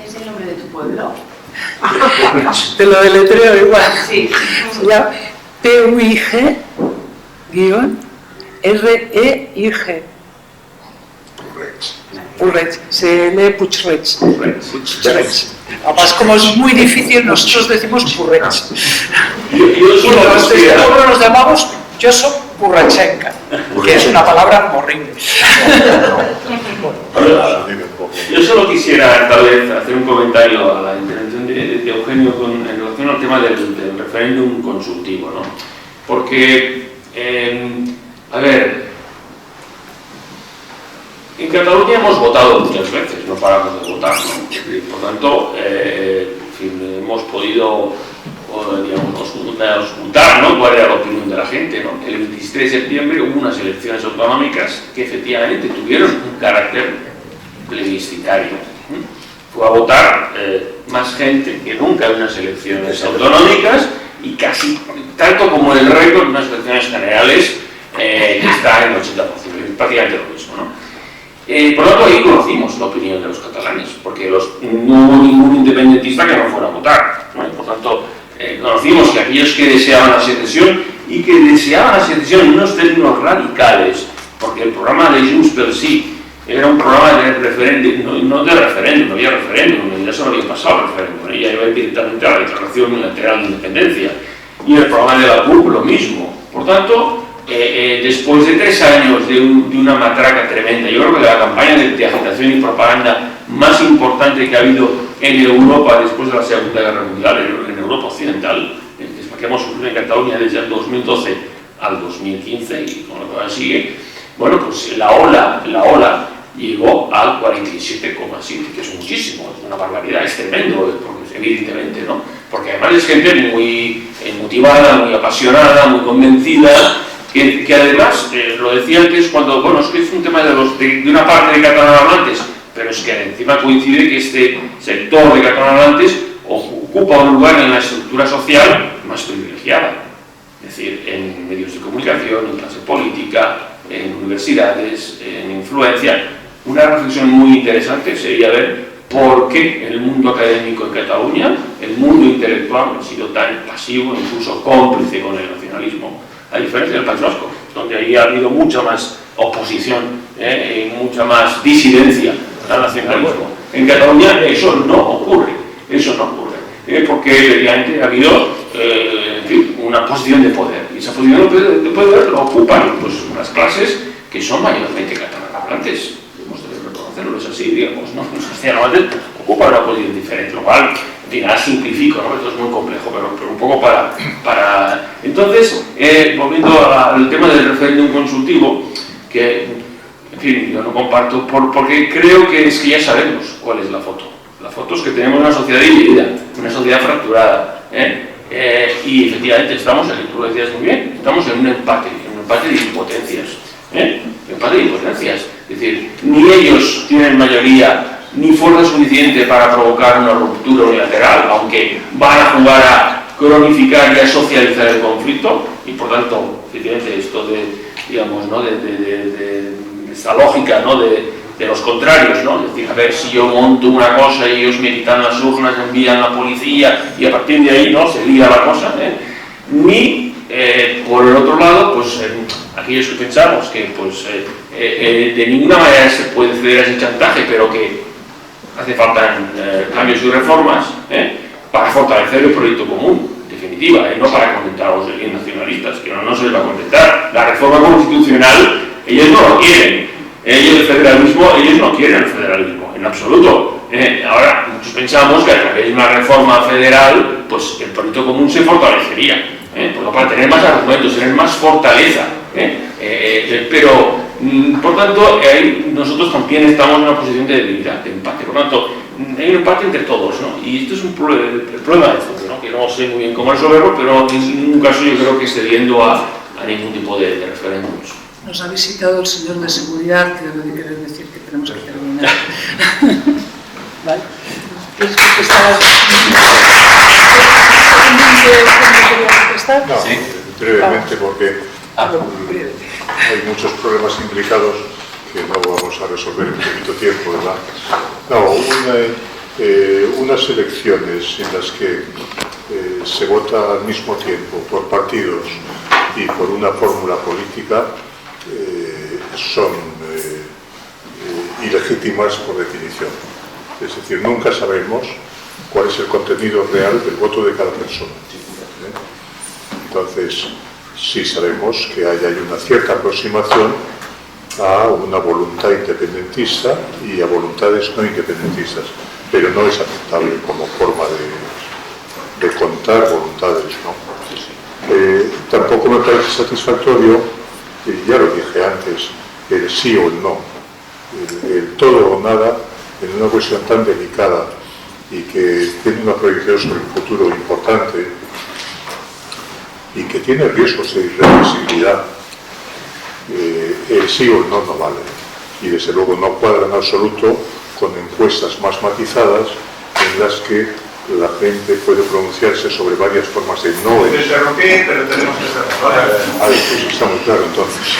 ¿Es el nombre de tu pueblo? Te lo deletreo igual. Sí. Se llama PUIG-REIG. Puig. Se lee Puig-Reig. Además, como es muy difícil, nosotros decimos Puig-Reig. Y los de este pueblo nos llamamos Josip Purrachenka, que es una palabra horrible. Yo solo quisiera tal vez hacer un comentario a la intervención de Eugenio en relación al tema del referéndum consultivo, ¿no? Porque, a ver, en Cataluña hemos votado muchas veces, no paramos de votar, ¿no? Por tanto, en fin, hemos podido, digamos, auscultar, ¿no?, cuál era la opinión de la gente, ¿no? El 23 de septiembre hubo unas elecciones autonómicas que efectivamente tuvieron un carácter plebiscitario. Fue a votar más gente que nunca en unas elecciones autonómicas y casi tanto como el récord de unas elecciones generales que está en el 80%, prácticamente lo mismo, ¿no? Por lo tanto, ahí conocimos la opinión de los catalanes, porque no hubo ningún independentista que no fuera a votar, ¿no? Por tanto, conocimos que aquellos que deseaban la secesión y que deseaban la secesión en unos términos radicales, porque el programa de Junts pel Sí era un programa de referéndum, no de referéndum, no había referéndum, ya se lo había pasado el referéndum, ya iba directamente a la declaración unilateral de independencia, y el programa de la CUP lo mismo. Por tanto, después de 3 años de una matraca tremenda, yo creo que la campaña de agitación y propaganda más importante que ha habido en Europa después de la Segunda Guerra Mundial, en Europa Occidental, que hemos sufrido en Cataluña desde el 2012 al 2015 y con lo que sigue, bueno, pues la ola llegó al 47,7, que es muchísimo, es una barbaridad, es tremendo, evidentemente, ¿no? Porque además es gente muy motivada, muy apasionada, muy convencida, que además, lo decía antes, bueno, es que es un tema de una parte de catalanohablantes, pero es que encima coincide que este sector de catalanohablantes ocupa un lugar en la estructura social más privilegiada, es decir, en medios de comunicación, en clase política, en universidades, en influencia. Una reflexión muy interesante sería ver por qué el mundo académico en Cataluña, el mundo intelectual, ha sido tan pasivo, incluso cómplice con el nacionalismo, a diferencia del País Vasco, donde ahí ha habido mucha más oposición y mucha más disidencia al nacionalismo. En Cataluña eso no ocurre, porque efectivamente ha habido en fin, una posición de poder, y esa posición de poder lo ocupan pues unas clases que son mayormente catalanohablantes. Reconocerlo, es así, digamos, ¿no? Los castellanohablantes ocupan una posición diferente, lo cual, en fin, ahora simplifico, ¿no? Esto es muy complejo, pero un poco para... Entonces, volviendo al tema del referéndum consultivo, que, en fin, yo no comparto, porque creo que es que ya sabemos cuál es la foto. La foto es que tenemos una sociedad dividida, una sociedad fracturada, y efectivamente estamos, tú lo decías muy bien, estamos en un empate de impotencias, empate de impotencias. Es decir, ni ellos tienen mayoría ni fuerza suficiente para provocar una ruptura unilateral, aunque van a jugar a cronificar y a socializar el conflicto, y por tanto, efectivamente, esto de, digamos, ¿no?, de esta lógica, ¿no?, de los contrarios, ¿no? Es decir, a ver, si yo monto una cosa y ellos me quitan las urnas, envían a la policía y a partir de ahí, ¿no?, se lía la cosa, ni por el otro lado, pues aquellos que pensamos que pues de ninguna manera se puede ceder a ese chantaje, pero que hace falta cambios y reformas para fortalecer el proyecto común, en definitiva, no para contentar a los nacionalistas, que no se les va a contentar. La reforma constitucional, ellos no lo quieren. El federalismo, ellos no quieren el federalismo, en absoluto. Ahora, muchos pensamos que a través de una reforma federal, pues el proyecto común se fortalecería, porque para tener más argumentos, tener más fortaleza, pero, por tanto, nosotros también estamos en una posición de debilidad, de empate. Por tanto, hay un empate entre todos, ¿no? Y esto es el problema de fondo, ¿no? Que no sé muy bien cómo resolverlo, pero en ningún caso yo creo que cediendo a ningún tipo de referéndums. Nos ha visitado el señor de seguridad, que debe querer decir que tenemos que terminar. ¿Vale? ¿Quieres contestar? No, sí. Brevemente, porque hay muchos problemas implicados que no vamos a resolver en poquito tiempo, ¿verdad? No, unas elecciones en las que se vota al mismo tiempo por partidos y por una fórmula política son ilegítimas por definición. Es decir, nunca sabemos cuál es el contenido real del voto de cada persona. Entonces, sí sabemos que hay una cierta aproximación a una voluntad independentista y a voluntades no independentistas, pero no es aceptable como forma de contar voluntades, ¿no? Tampoco me parece satisfactorio, y ya lo dije antes, el sí o el no, el todo o nada en una cuestión tan delicada y que tiene una proyección sobre el futuro importante y que tiene riesgos de irreversibilidad. El sí o el no no vale, y desde luego no cuadra en absoluto con encuestas más matizadas en las que la gente puede pronunciarse sobre varias formas de no. Puede interrumpir, pero tenemos que cerrar. Pues está muy claro entonces.